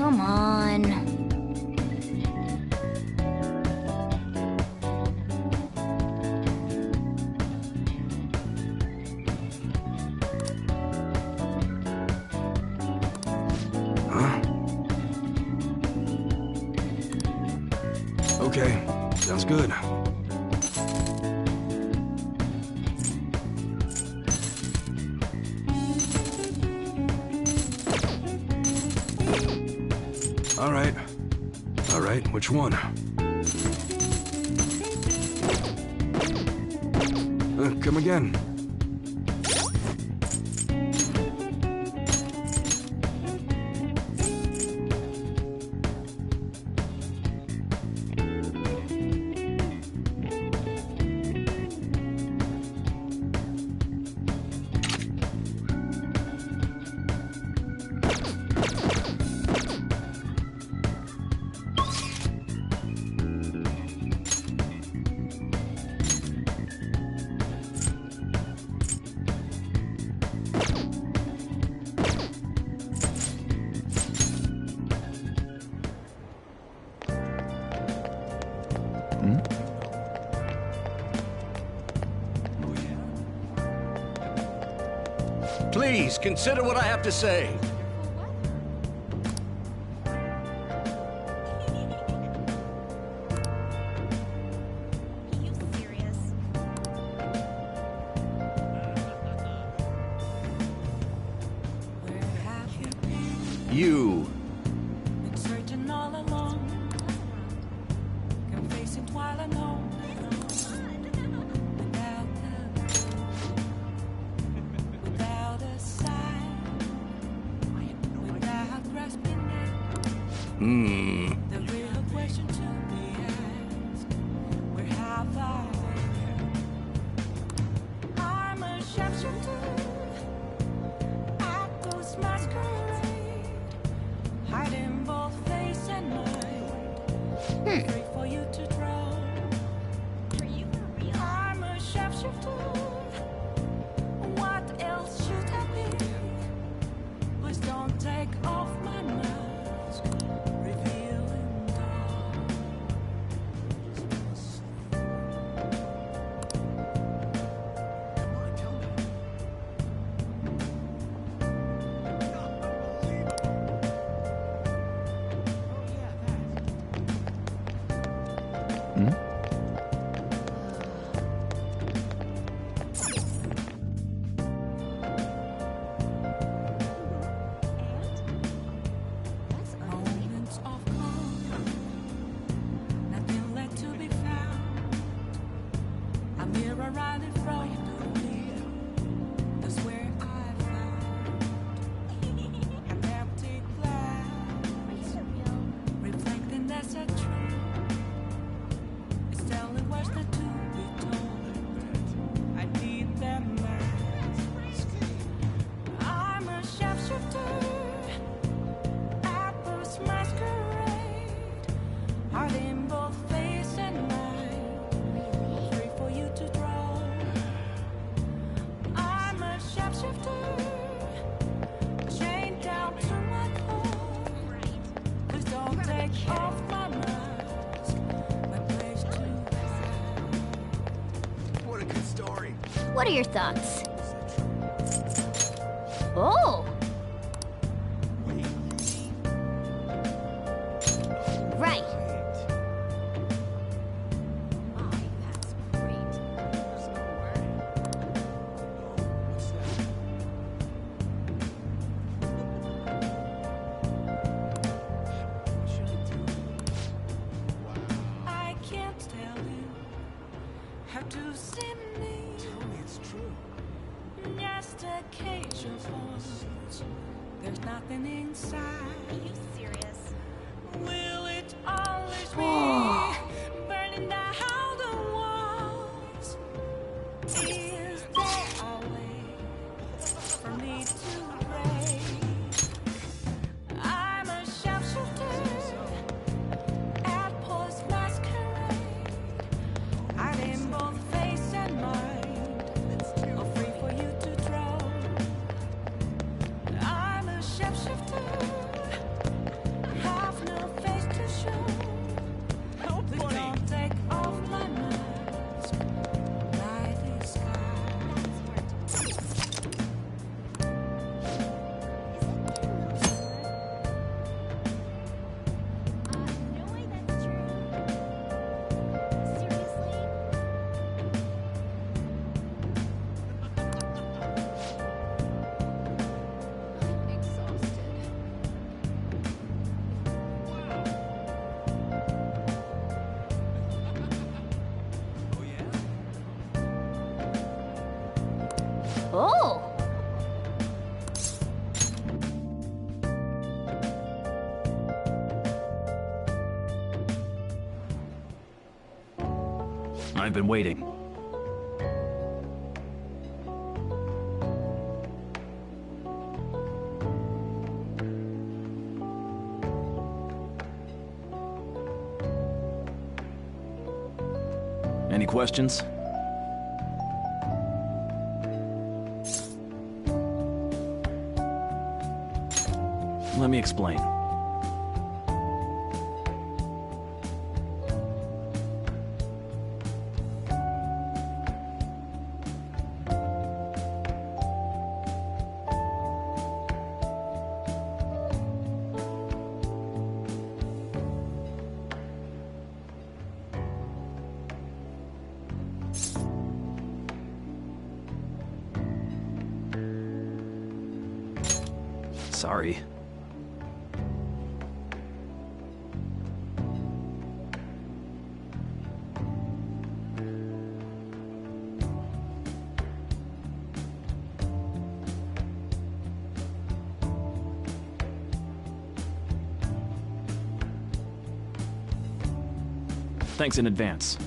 Come on. Okay, sounds good. All right, which one? Come again. Please, consider what I have to say. You. Been searching all along. Can face it while I know. Without a sign. Without grasping it. The real question to be asked. Where have I been? I'm a sharpshooter. I ghost masquerade. Hiding both face and mind. Free for you to draw. I'm a sharpshooter. What else should I be? Please don't take off my mask. Revealing dark. Moments of calm. Nothing left to be found. A mirror right in front of me. That's where I found an empty glass, reflecting that's a truth. It's telling what's not to be told. I need that mask. I'm a sharpshooter. Apples masquerade. Heart in both face and mind. Free for you to draw. I'm a sharpshooter. Chained down to my core. Please don't take off my mask. My place to hide. What a good story. What are your thoughts? Oh! Right. I can't tell you how to see me. Tell me it's true. Just occasional thoughts. There's nothing inside. Are you serious? Will it always be burning down the walls? Is there a way for me to break? I'm a sharpshooter at post masquerade. Hiding both face and mind. Free for you to draw. I'm a sharpshooter. I've been waiting. Any questions? Let me explain. Sorry. Thanks in advance.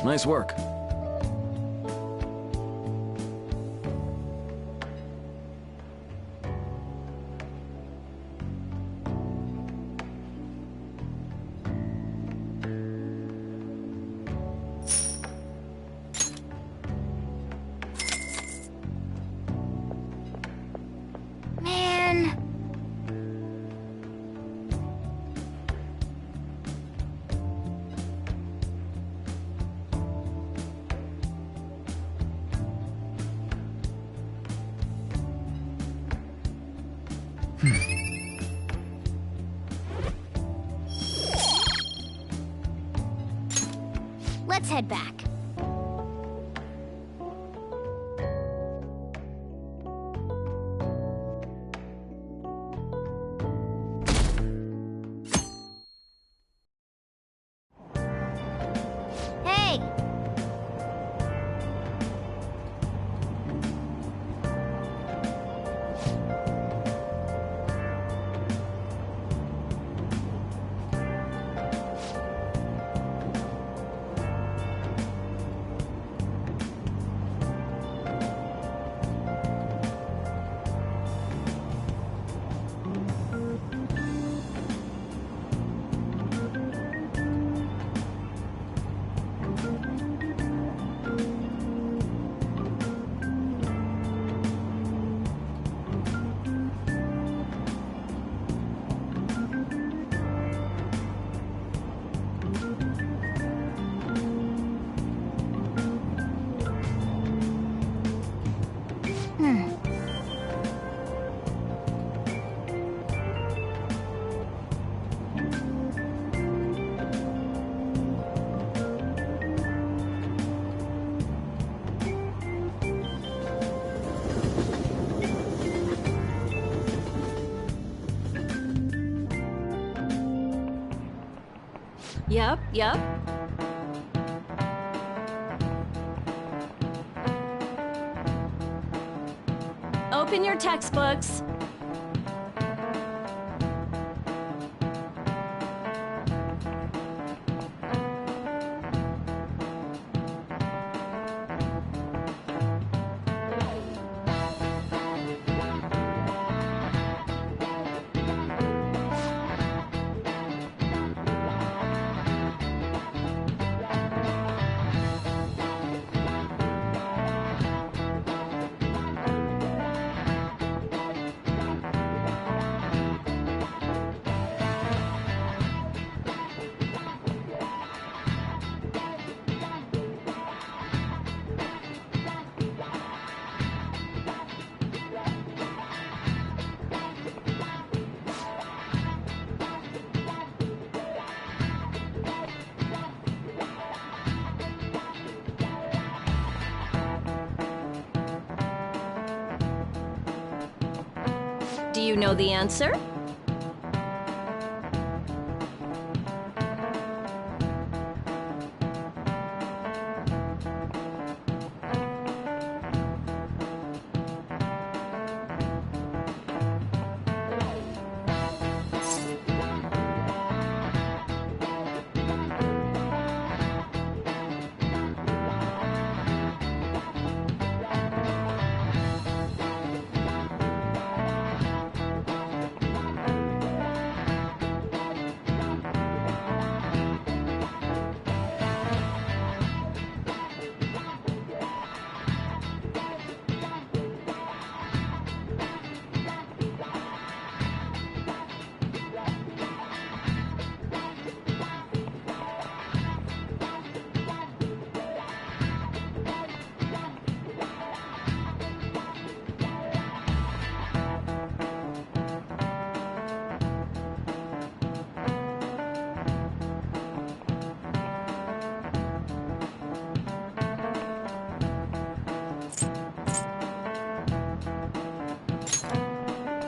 Nice work. Man. Let's head back. Hey! Yep. Open your textbooks. you know the answer?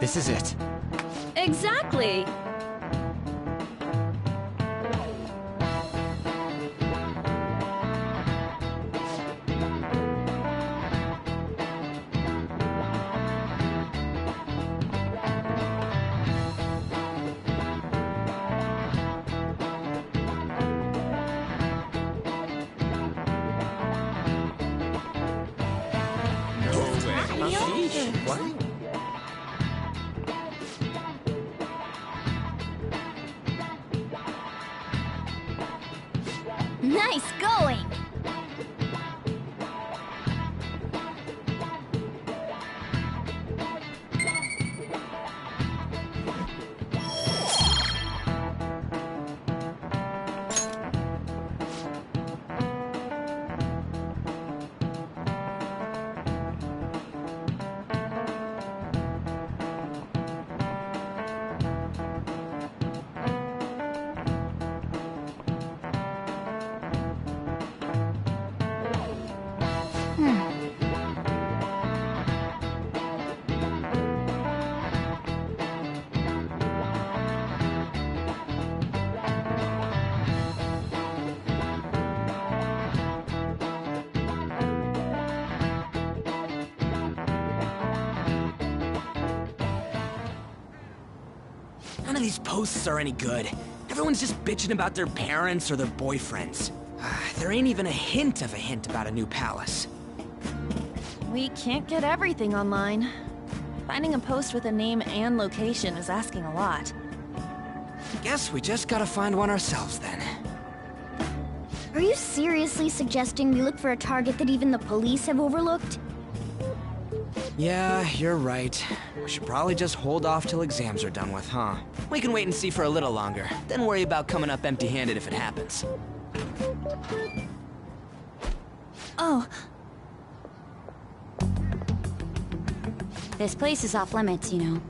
This is it. Exactly. Nice going! None of these posts are any good. Everyone's just bitching about their parents or their boyfriends. There ain't even a hint about a new palace. We can't get everything online. Finding a post with a name and location is asking a lot. Guess we just gotta find one ourselves then. Are you seriously suggesting we look for a target that even the police have overlooked? Yeah, you're right. We should probably just hold off till exams are done with, huh? We can wait and see for a little longer, then worry about coming up empty-handed if it happens. Oh. This place is off limits, you know.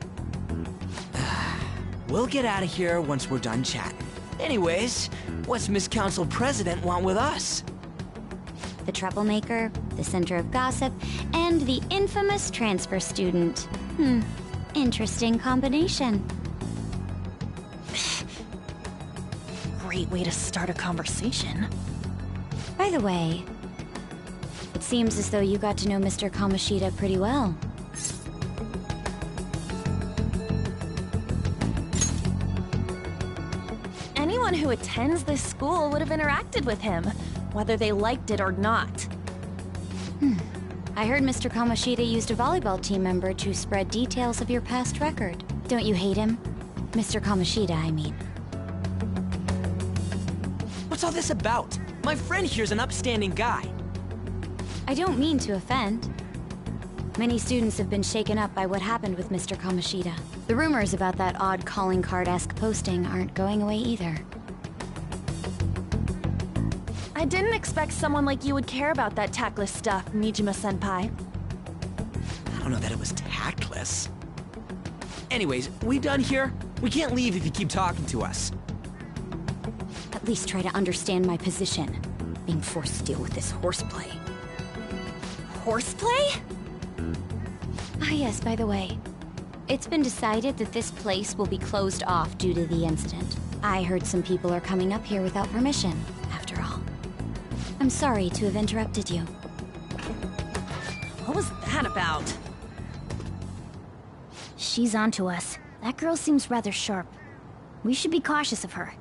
We'll get out of here once we're done chatting. Anyways, what's Miss Council President want with us? The troublemaker, the center of gossip, and the infamous transfer student. Interesting combination. Great way to start a conversation. By the way, it seems as though you got to know Mr. Kamoshida pretty well. Anyone who attends this school would have interacted with him, whether they liked it or not. I heard Mr. Kamoshida used a volleyball team member to spread details of your past record. Don't you hate him? Mr. Kamoshida, I mean. What's all this about? My friend here's an upstanding guy. I don't mean to offend. Many students have been shaken up by what happened with Mr. Kamoshida. The rumors about that odd calling card-esque posting aren't going away either. I didn't expect someone like you would care about that tactless stuff, Mijima-senpai. I don't know that it was tactless. Anyways, we done here? We can't leave if you keep talking to us. At least try to understand my position. Being forced to deal with this horseplay. Horseplay? Ah yes, by the way. It's been decided that this place will be closed off due to the incident. I heard some people are coming up here without permission, after all. I'm sorry to have interrupted you. What was that about? She's onto us. That girl seems rather sharp. We should be cautious of her.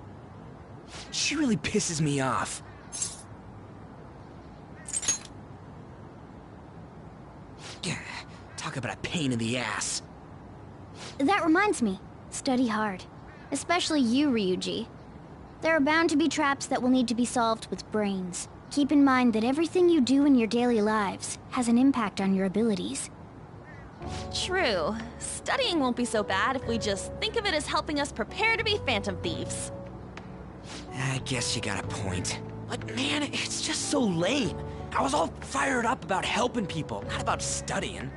She really pisses me off. Talk about a pain in the ass. That reminds me. Study hard. Especially you, Ryuji. There are bound to be traps that will need to be solved with brains. Keep in mind that everything you do in your daily lives has an impact on your abilities. True. Studying won't be so bad if we just think of it as helping us prepare to be Phantom Thieves. I guess you got a point. But man, it's just so lame. I was all fired up about helping people, not about studying.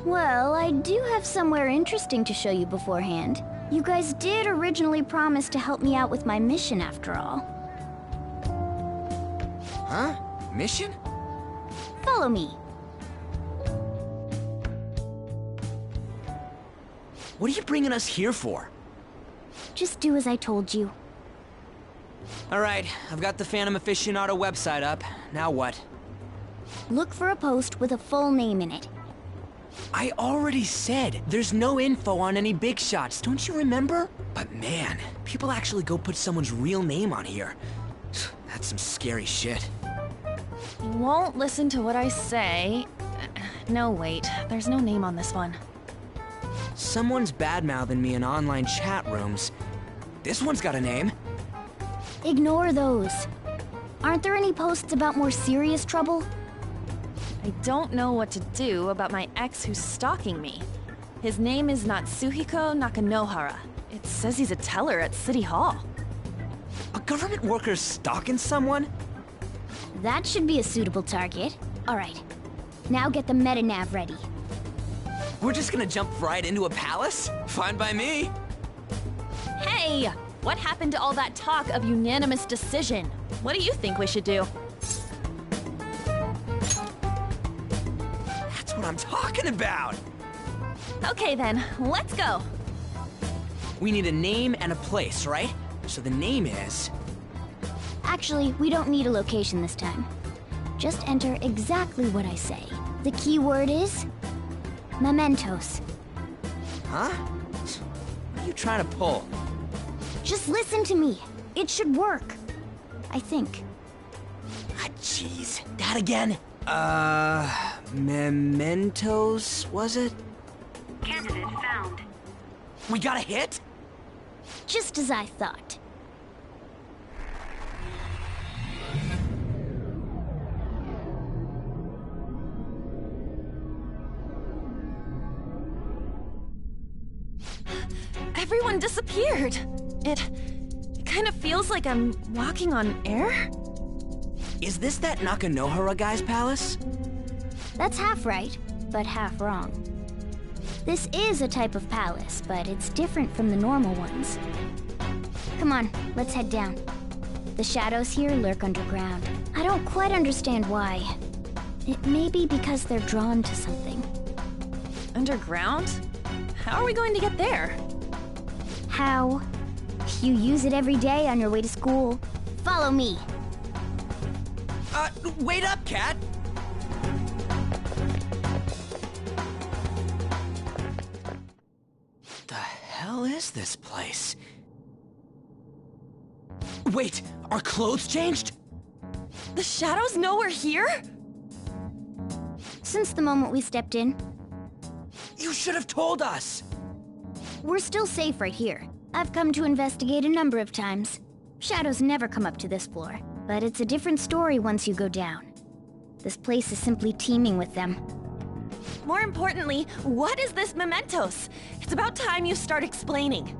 Well, I do have somewhere interesting to show you beforehand. You guys did originally promise to help me out with my mission after all. Huh? Mission? Follow me. What are you bringing us here for? Just do as I told you. Alright, I've got the Phantom Aficionado website up. Now what? Look for a post with a full name in it. I already said there's no info on any big shots, don't you remember? But man, people actually go put someone's real name on here. That's some scary shit. You won't listen to what I say. No, wait. There's no name on this one. Someone's bad-mouthing me in online chat rooms. This one's got a name. Ignore those. Aren't there any posts about more serious trouble? I don't know what to do about my ex who's stalking me. His name is Natsuhiko Nakanohara. It says he's a teller at City Hall. A government worker stalking someone? That should be a suitable target. Alright. Now get the meta-nav ready. We're just gonna jump right into a palace? Fine by me. Hey! What happened to all that talk of unanimous decision? What do you think we should do? That's what I'm talking about! Okay then, let's go! We need a name and a place, right? So the name is... Actually, we don't need a location this time. Just enter exactly what I say. The key word is... mementos. Huh? What are you trying to pull? Just listen to me. It should work. I think. Ah, jeez. That again? Mementos, was it? Candidate found. We got a hit? Just as I thought. Everyone disappeared. It kind of feels like I'm walking on air. Is this that Nakanohara guy's palace? That's half right, but half wrong. This is a type of palace, but it's different from the normal ones. Come on, let's head down. The shadows here lurk underground. I don't quite understand why. It may be because they're drawn to something. Underground? How are we going to get there? How? You use it every day on your way to school. Follow me. Wait up, Cat! The hell is this place? Wait, our clothes changed? The shadows know we're here? Since the moment we stepped in. You should have told us! We're still safe right here. I've come to investigate a number of times. Shadows never come up to this floor, but it's a different story once you go down. This place is simply teeming with them. More importantly, what is this mementos? It's about time you start explaining.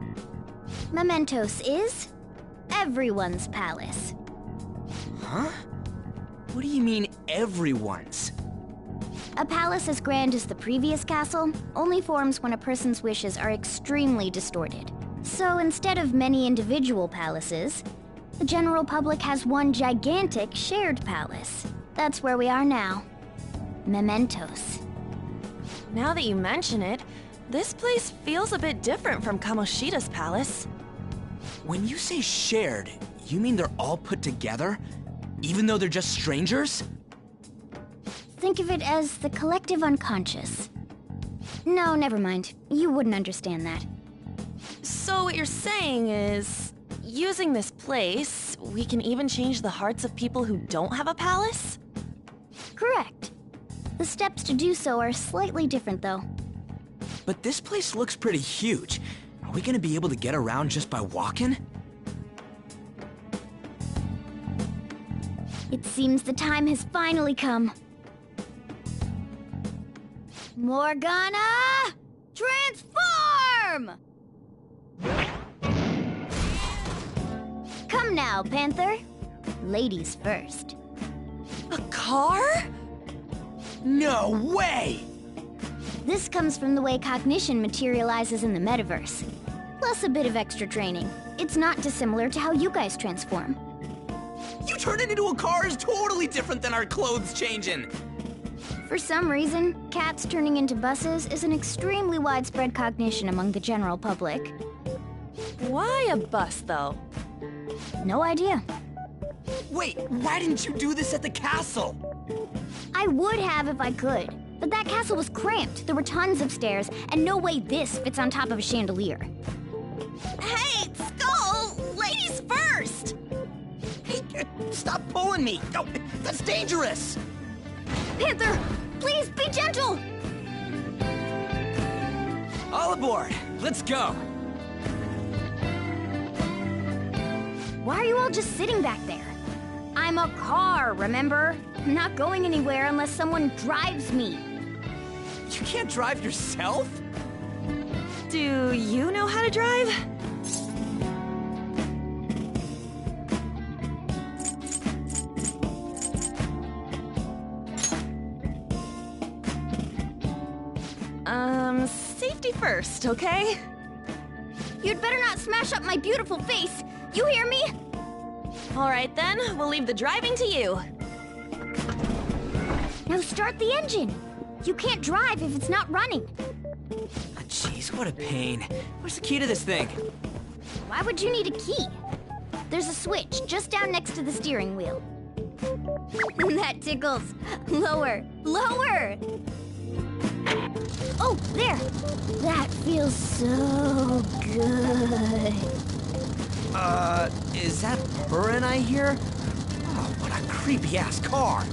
Mementos is everyone's palace. Huh? What do you mean, everyone's? A palace as grand as the previous castle only forms when a person's wishes are extremely distorted. So instead of many individual palaces, the general public has one gigantic shared palace. That's where we are now. Mementos. Now that you mention it, This place feels a bit different from Kamoshida's palace. When you say shared, you mean they're all put together? Even though they're just strangers? Think of it as the collective unconscious. No, never mind. You wouldn't understand that. So what you're saying is, using this place, we can even change the hearts of people who don't have a palace? Correct. The steps to do so are slightly different, though. But this place looks pretty huge. Are we gonna be able to get around just by walking? It seems the time has finally come. Morgana! Transform! Come now, Panther. Ladies first. A car? No way! This comes from the way cognition materializes in the metaverse. Plus a bit of extra training. It's not dissimilar to how you guys transform. You turning into a car is totally different than our clothes changing! For some reason, cats turning into buses is an extremely widespread cognition among the general public. Why a bus, though? No idea. Wait, why didn't you do this at the castle? I would have if I could, but that castle was cramped. There were tons of stairs, and no way this fits on top of a chandelier. Hey, Skull! Ladies first! Hey, stop pulling me! Oh, that's dangerous! Panther, please be gentle! All aboard! Let's go! Why are you all just sitting back there? I'm a car, remember? I'm not going anywhere unless someone drives me. You can't drive yourself? Do you know how to drive? Safety first, okay? You'd better not smash up my beautiful face. You hear me? All right then, we'll leave the driving to you. Now start the engine. You can't drive if it's not running. Jeez, what a pain. Where's the key to this thing? Why would you need a key? There's a switch just down next to the steering wheel. That tickles. Lower, lower! Oh, there! That feels so good. Is that purring I hear? Oh, what a creepy-ass car.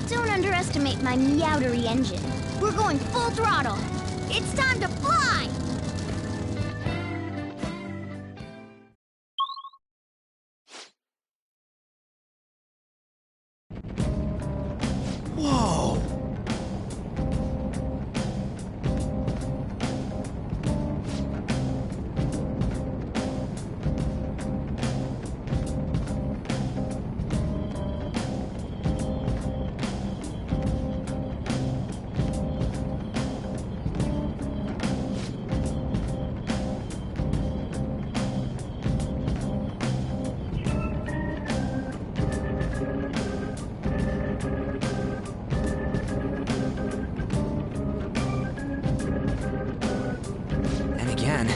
Don't underestimate my meowdery engine. We're going full throttle. It's time to fly! Whoa! And again.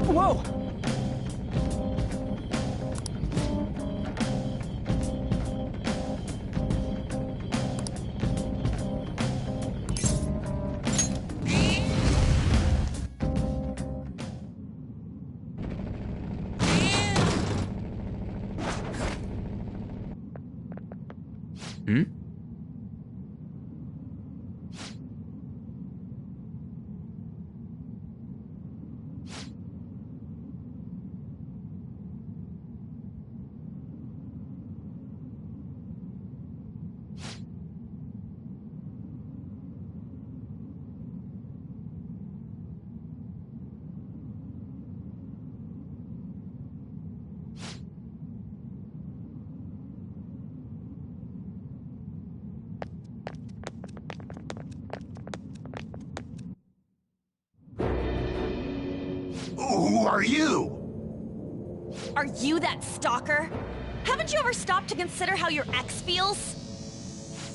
Whoa! Hmm? Who are you? Are you that stalker? Haven't you ever stopped to consider how your ex feels?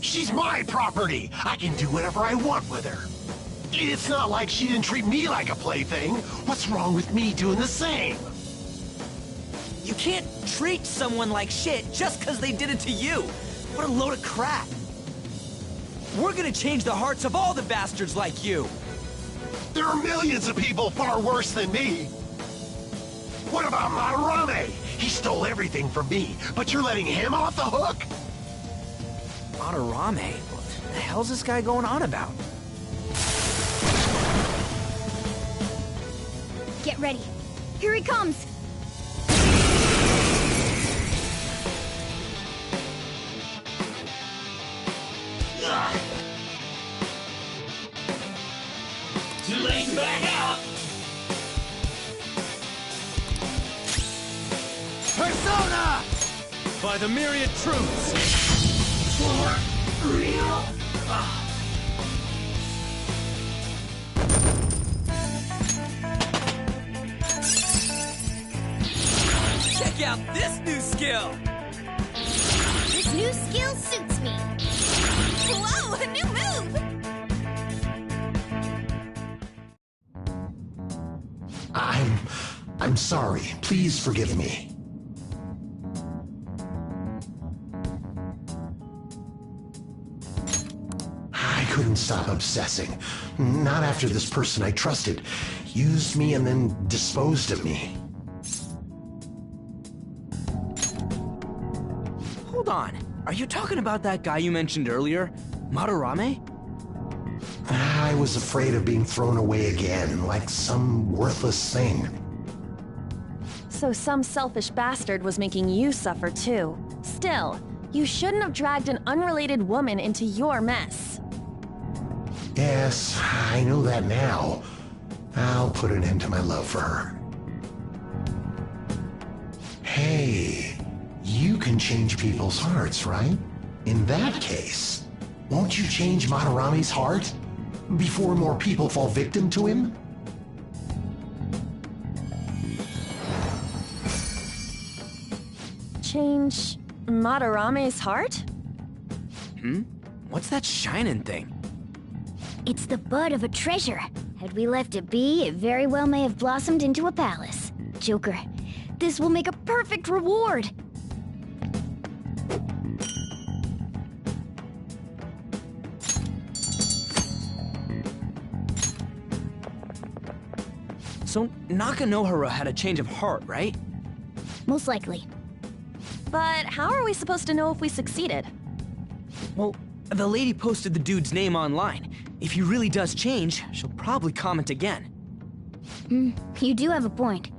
She's my property. I can do whatever I want with her. It's not like she didn't treat me like a plaything. What's wrong with me doing the same? You can't treat someone like shit just because they did it to you. What a load of crap. We're gonna change the hearts of all the bastards like you. There are millions of people far worse than me. What about Madarame? He stole everything from me, but you're letting him off the hook? Madarame? What the hell's this guy going on about? Get ready. Here he comes. Too late to back out. Persona! By the myriad truths! For real? Check out this new skill! This new skill suits me. Whoa, a new move! I'm sorry. Please forgive me. I couldn't stop obsessing. Not after this person I trusted used me and then disposed of me. Hold on. Are you talking about that guy you mentioned earlier? Madarame? I was afraid of being thrown away again, like some worthless thing. So some selfish bastard was making you suffer too. Still, you shouldn't have dragged an unrelated woman into your mess. Yes, I know that now. I'll put an end to my love for her. Hey, you can change people's hearts, right? In that case, won't you change Madarame's heart before more people fall victim to him? Change Madarame's heart? What's that shining thing? It's the bud of a treasure. Had we left it be, it very well may have blossomed into a palace. Joker, this will make a perfect reward. So Nakanohara had a change of heart, right? Most likely. But how are we supposed to know if we succeeded? Well, the lady posted the dude's name online. If he really does change, she'll probably comment again. You do have a point.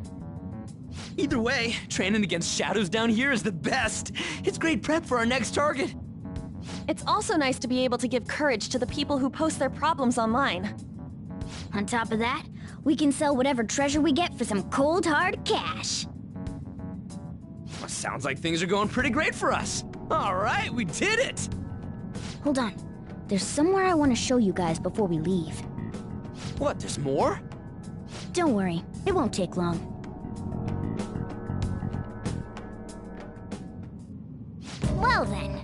Either way, training against shadows down here is the best. It's great prep for our next target. It's also nice to be able to give courage to the people who post their problems online. On top of that, we can sell whatever treasure we get for some cold, hard cash. Well, sounds like things are going pretty great for us. All right, we did it! Hold on. There's somewhere I want to show you guys before we leave. What, there's more? Don't worry, it won't take long. Well then.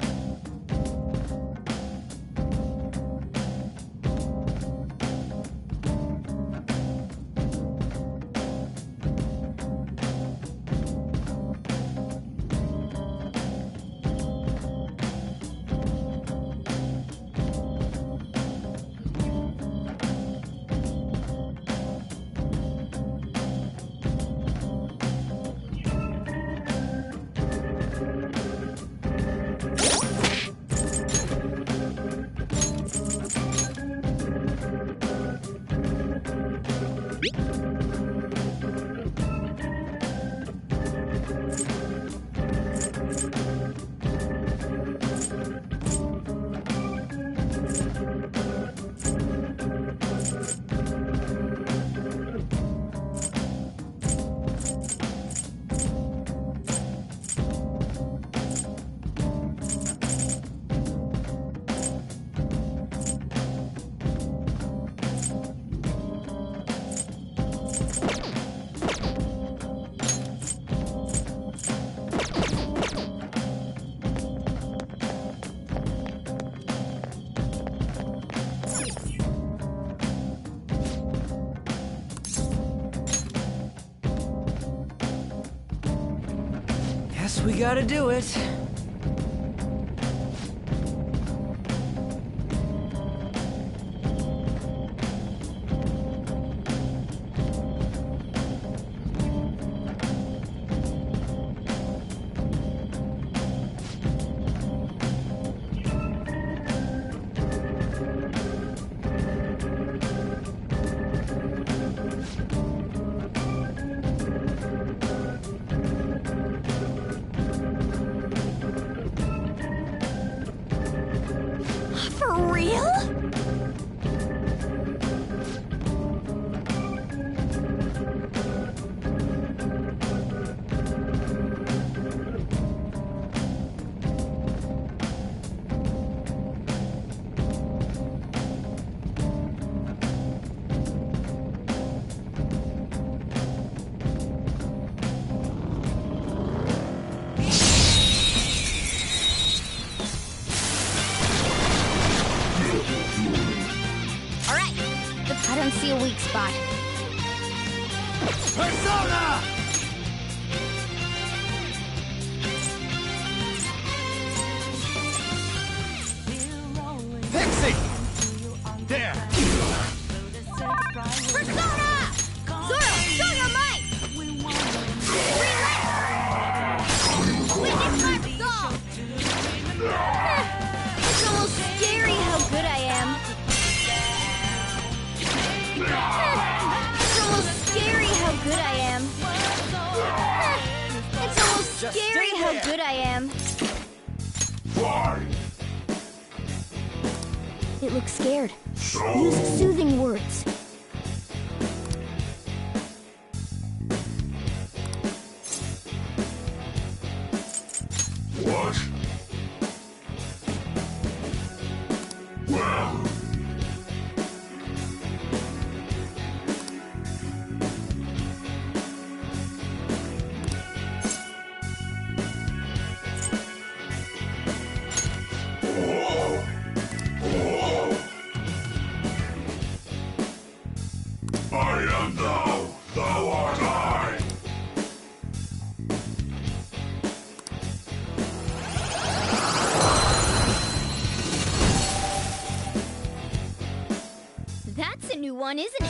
Guess we gotta do it. For real? Alright, I don't see a weak spot. Persona! Pixie! There! Persona! Zoro, show your might! Witness my resolve! It's almost scary how good I am. It's almost scary how good I am. It's almost scary how good I am. Why? It looks scared. So? Use soothing words. What? Well... I am thou, thou art I. That's a new one, isn't it?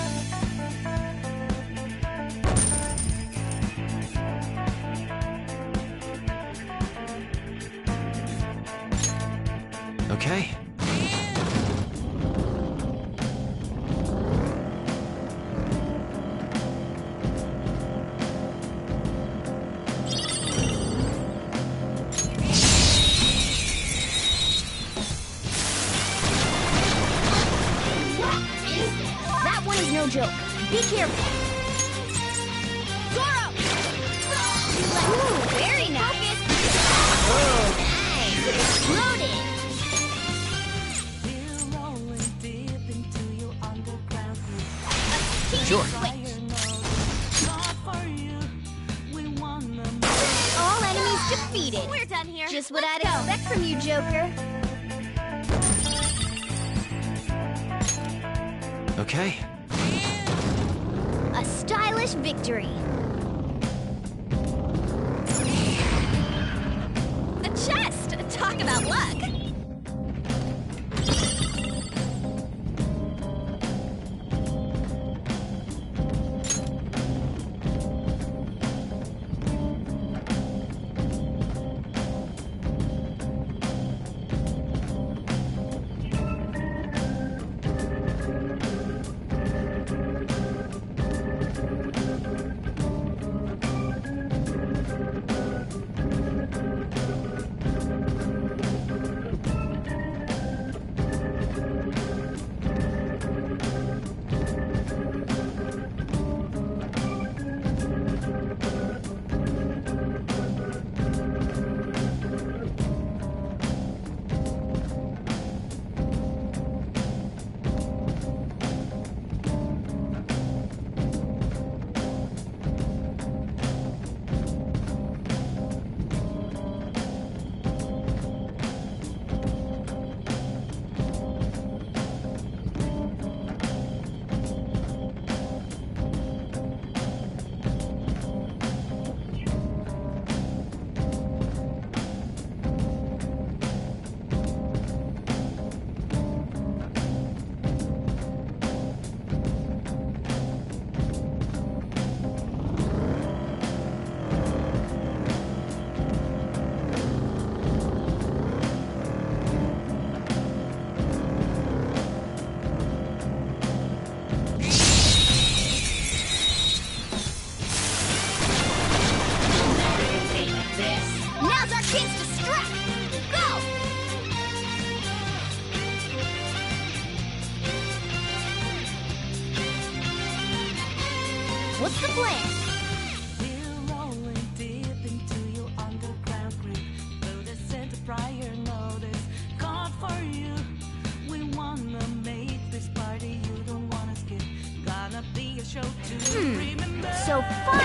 Okay. That one is no joke. Be careful. Zoro! Ooh, very nice. Oh, nice. It exploded. Sure. All enemies defeated. We're done here. Just what I'd expect from you, Joker. Okay. A stylish victory. A chest! Talk about luck!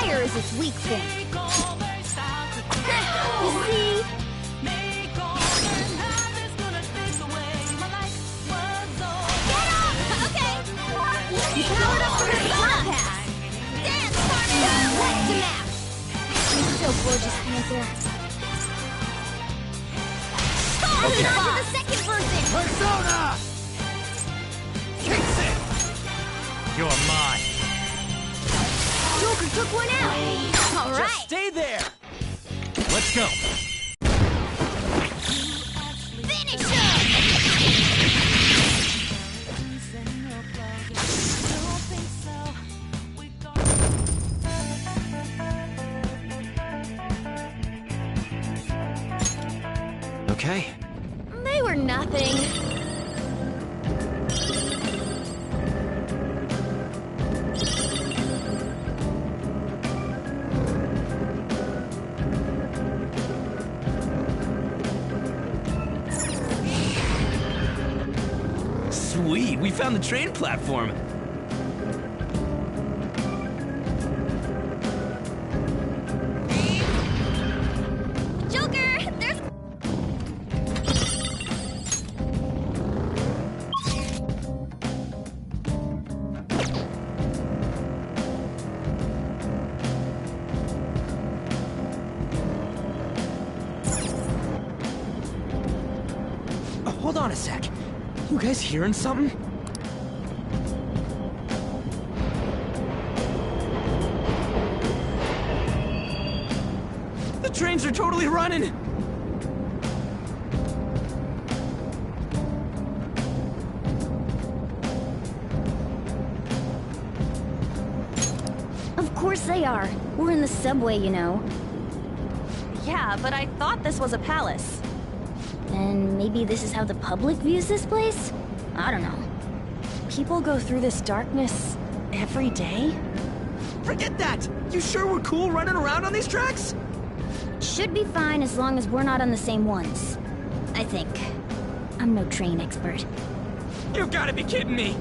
Fire is its weak point. You see? Get off! Okay! You powered up for the fun pass! Dance, party! What's the map? You're so gorgeous, Panther. Okay. To the second person! Persona! Fix it! You're mine. Joker took one out! All right! Just stay there! Let's go! Finish him! Okay. They were nothing. Sweet, we found the train platform. Joker, there's... Hold on a sec. You guys hearing something? The trains are totally running! Of course they are. We're in the subway, you know. Yeah, but I thought this was a palace. Then maybe this is how the public views this place? I don't know. People go through this darkness every day? Forget that! You sure we're cool running around on these tracks? Should be fine as long as we're not on the same ones. I think. I'm no train expert. You've gotta be kidding me!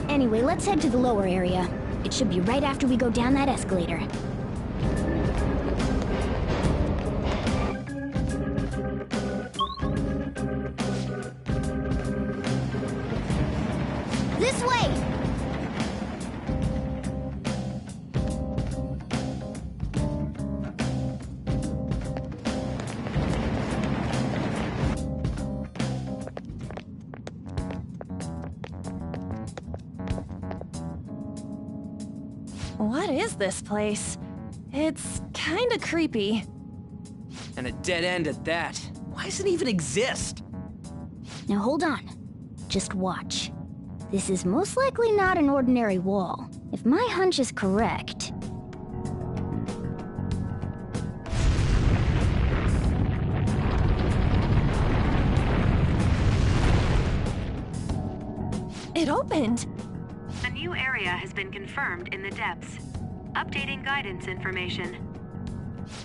Anyway, let's head to the lower area. It should be right after we go down that escalator. This way! What is this place? It's kinda creepy. And a dead end at that. Why does it even exist? Now hold on. Just watch. This is most likely not an ordinary wall. If my hunch is correct... It opened! A new area has been confirmed in the depths. Updating guidance information.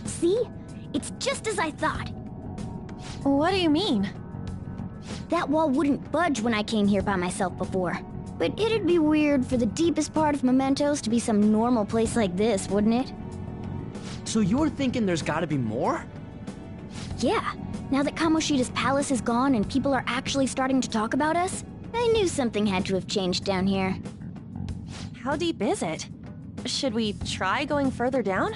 See? It's just as I thought. What do you mean? That wall wouldn't budge when I came here by myself before. But it'd be weird for the deepest part of Mementos to be some normal place like this, wouldn't it? So you're thinking there's gotta be more? Yeah. Now that Kamoshida's palace is gone and people are actually starting to talk about us, I knew something had to have changed down here. How deep is it? Should we try going further down?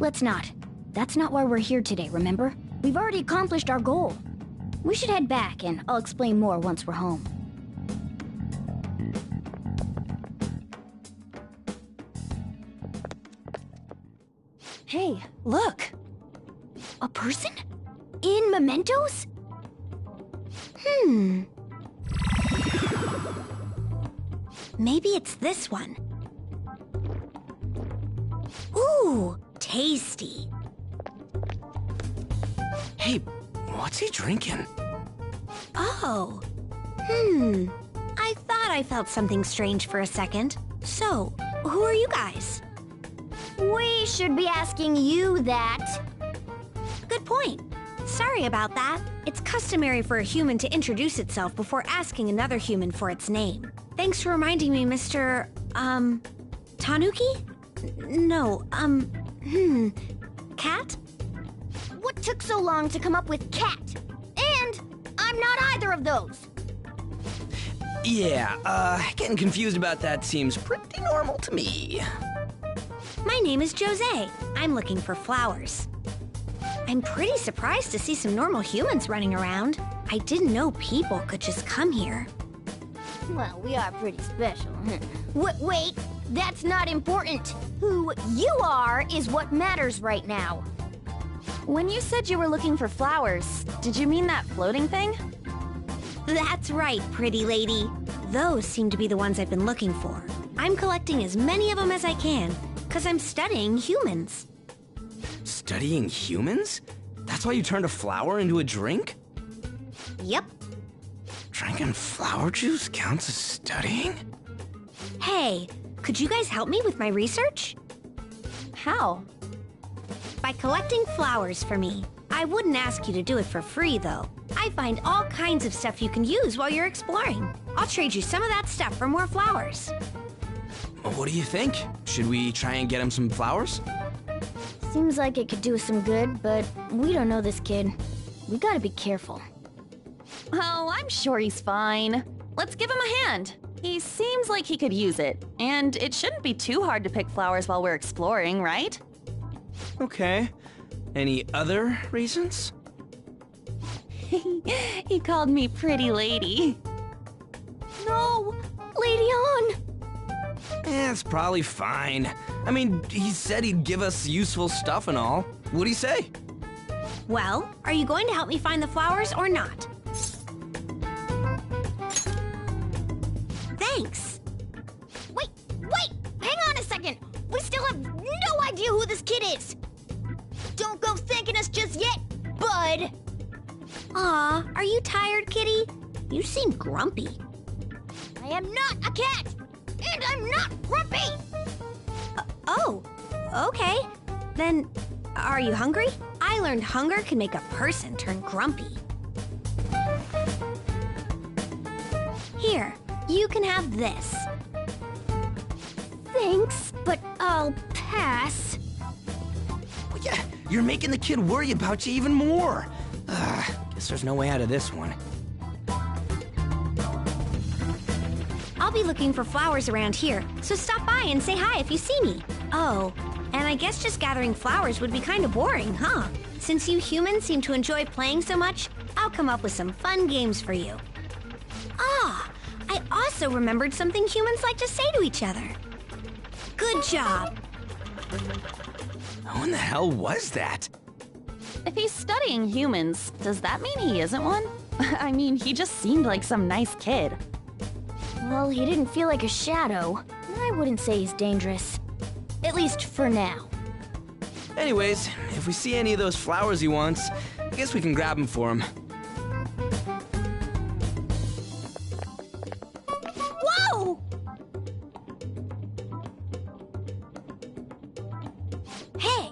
Let's not. That's not why we're here today, remember? We've already accomplished our goal. We should head back, and I'll explain more once we're home. Hey, look! A person? In Mementos? Maybe it's this one. Ooh, tasty. Hey, what's he drinking? Oh. I thought I felt something strange for a second. So, who are you guys? We should be asking you that. Good point. Sorry about that. It's customary for a human to introduce itself before asking another human for its name. Thanks for reminding me, Mr. Tanuki? No, cat? What took so long to come up with cat? And I'm not either of those. Yeah, getting confused about that seems pretty normal to me. My name is Jose. I'm looking for flowers. I'm pretty surprised to see some normal humans running around. I didn't know people could just come here. Well, we are pretty special. Wait, that's not important. Who you are is what matters right now. When you said you were looking for flowers, did you mean that floating thing? That's right, pretty lady. Those seem to be the ones I've been looking for. I'm collecting as many of them as I can, because I'm studying humans. Studying humans? That's why you turned a flower into a drink? Yep. Drinking flower juice counts as studying? Hey, could you guys help me with my research? How? By collecting flowers for me. I wouldn't ask you to do it for free, though. I find all kinds of stuff you can use while you're exploring. I'll trade you some of that stuff for more flowers. What do you think? Should we try and get him some flowers? Seems like it could do us some good, but we don't know this kid. We gotta be careful. Oh, I'm sure he's fine. Let's give him a hand. He seems like he could use it, and it shouldn't be too hard to pick flowers while we're exploring, right? Okay. Any other reasons? He called me pretty lady. No! Lady on! It's probably fine. I mean, he said he'd give us useful stuff and all. What'd he say? Well, are you going to help me find the flowers or not? Thanks. Wait! Hang on a second! We still have no idea who this kid is! Don't go thanking us just yet, bud! Aw, are you tired, kitty? You seem grumpy. I am not a cat! And I'm not grumpy! Oh, okay. Then, are you hungry? I learned hunger can make a person turn grumpy. Here, you can have this. Thanks, but I'll pass. Well, yeah, you're making the kid worry about you even more. Guess there's no way out of this one. I'll be looking for flowers around here, so stop by and say hi if you see me. Oh, and I guess just gathering flowers would be kind of boring, huh? Since you humans seem to enjoy playing so much, I'll come up with some fun games for you. Ah, I also remembered something humans like to say to each other. Good job. Who in the hell was that? If he's studying humans, does that mean he isn't one? I mean, he just seemed like some nice kid. Well, he didn't feel like a shadow. I wouldn't say he's dangerous. At least for now. Anyways, if we see any of those flowers he wants, I guess we can grab them for him. Whoa! Hey!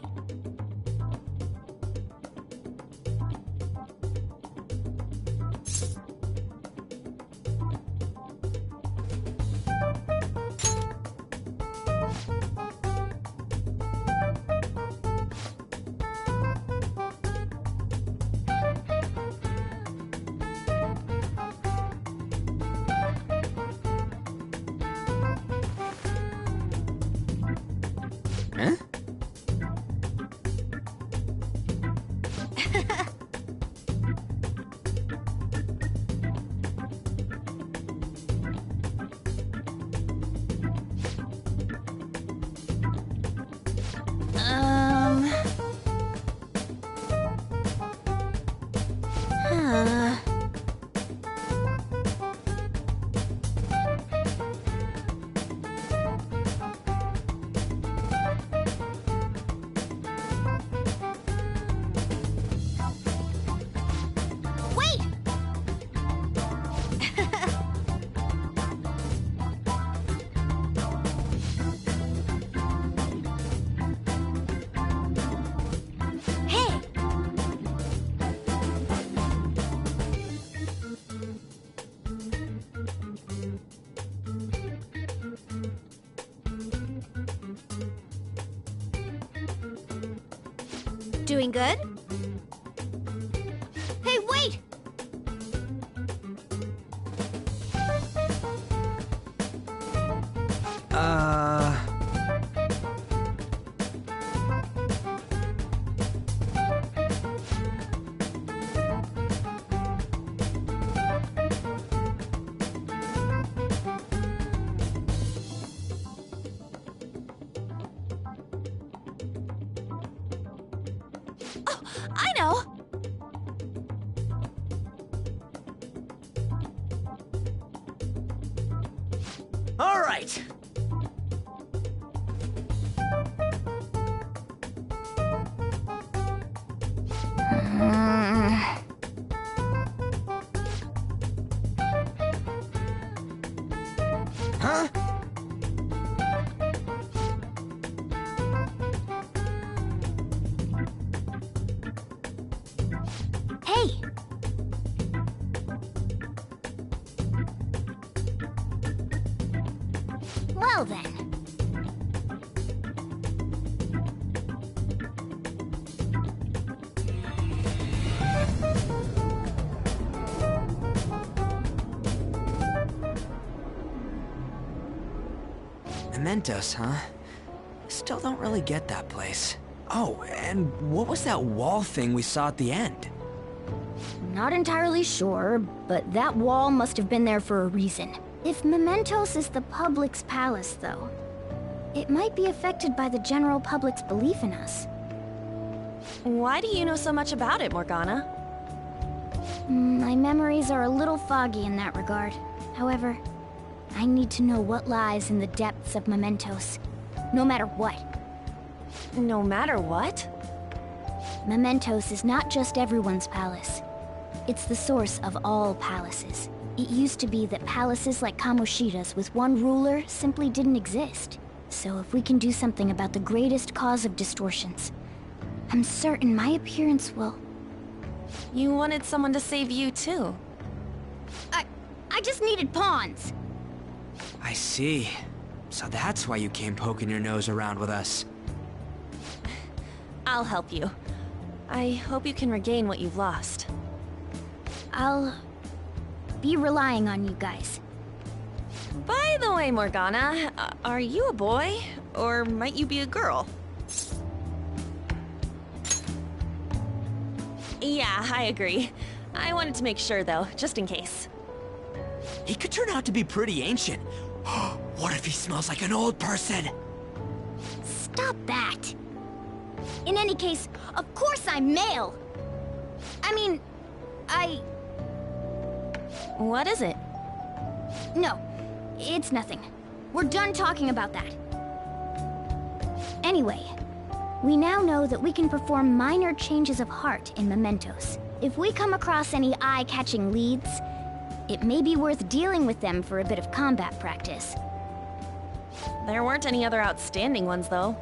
Huh? Huh. Doing good? Hey, wait! I know! All right. Huh? Hey! Well then. Mementos, huh? Still don't really get that place. Oh, and what was that wall thing we saw at the end? Not entirely sure, but that wall must have been there for a reason. If Mementos is the public's palace, though, it might be affected by the general public's belief in us. Why do you know so much about it, Morgana? My memories are a little foggy in that regard. However, I need to know what lies in the depths of Mementos, no matter what. No matter what? Mementos is not just everyone's palace. It's the source of all palaces. It used to be that palaces like Kamoshida's with one ruler simply didn't exist. So if we can do something about the greatest cause of distortions, I'm certain my appearance will... You wanted someone to save you, too. I just needed pawns. I see. So that's why you came poking your nose around with us. I'll help you. I hope you can regain what you've lost. I'll be relying on you guys. By the way, Morgana, are you a boy? Or might you be a girl? Yeah, I agree. I wanted to make sure, though, just in case. He could turn out to be pretty ancient. What if he smells like an old person? Stop that! In any case, of course I'm male! I mean, What is it? No, it's nothing. We're done talking about that. Anyway, we now know that we can perform minor changes of heart in Mementos. If we come across any eye-catching leads, it may be worth dealing with them for a bit of combat practice. There weren't any other outstanding ones, though.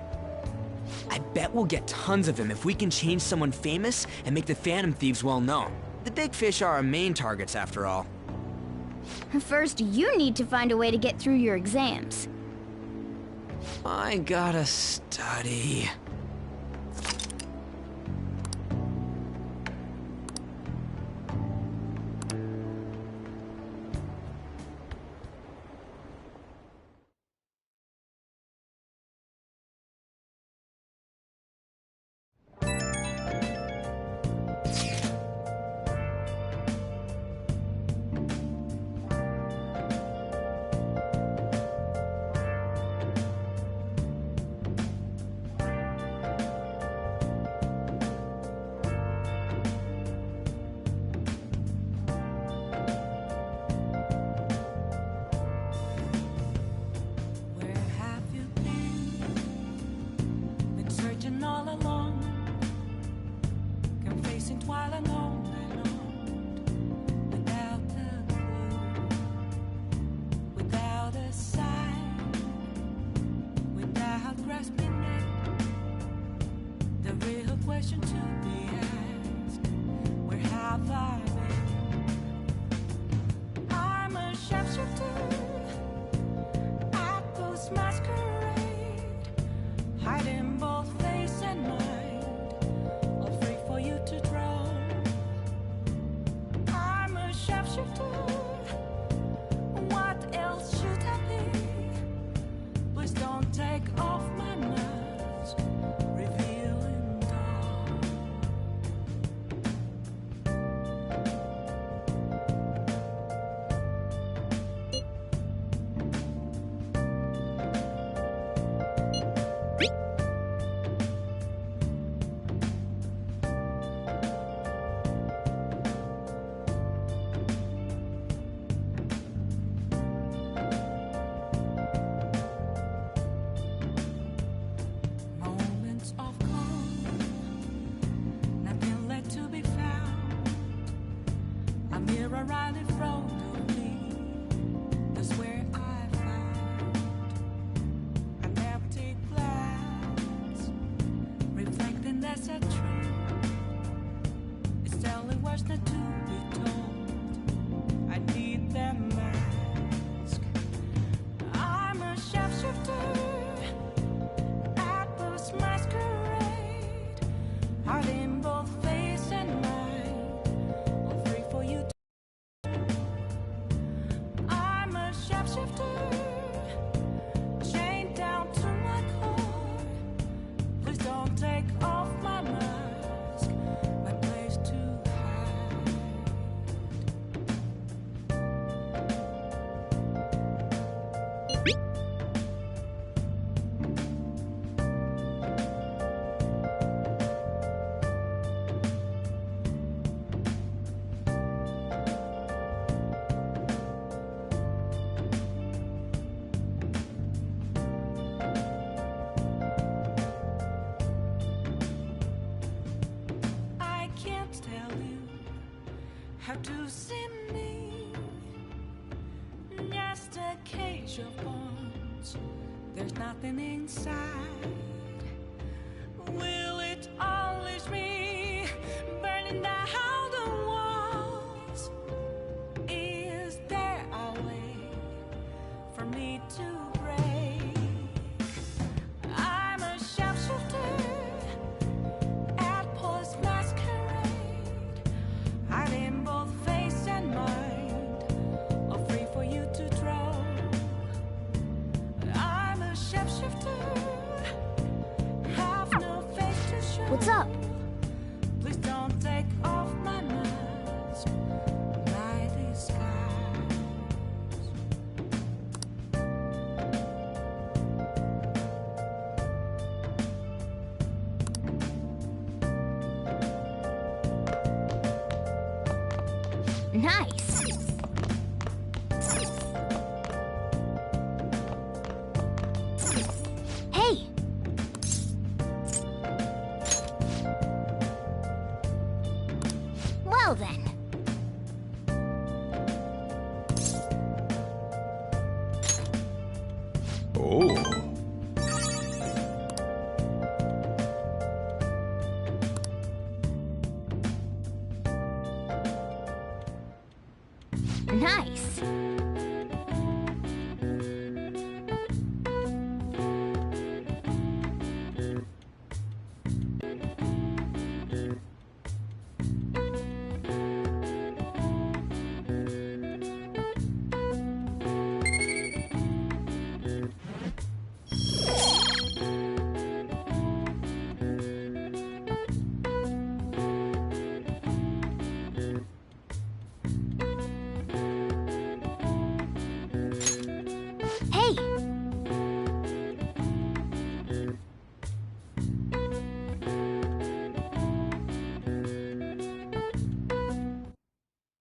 I bet we'll get tons of them if we can change someone famous and make the Phantom Thieves well known. The big fish are our main targets, after all. First, you need to find a way to get through your exams. I gotta study. right in front of me. That's where I found an empty glass, reflecting that's a truth. It's telling what's not to be told. I need that mask. I'm a shapeshifter at this masquerade, hiding both face and mind, all free for you to. I'm a shapeshifter, chained down to my core. Please don't take off my mask, my place to hide. I can't tell you how to see me. Just a cage of bones. There's nothing inside. Will it always be burning down the walls? Is there a way for me to break? I'm a shapeshifter at post masquerade, hiding both face and mind, all free for you to draw. I'm a shapeshifter, have no face to show. What's up? Please don't take off my mask, my disguise. Nice. Hey! Well then. Oh. Nice.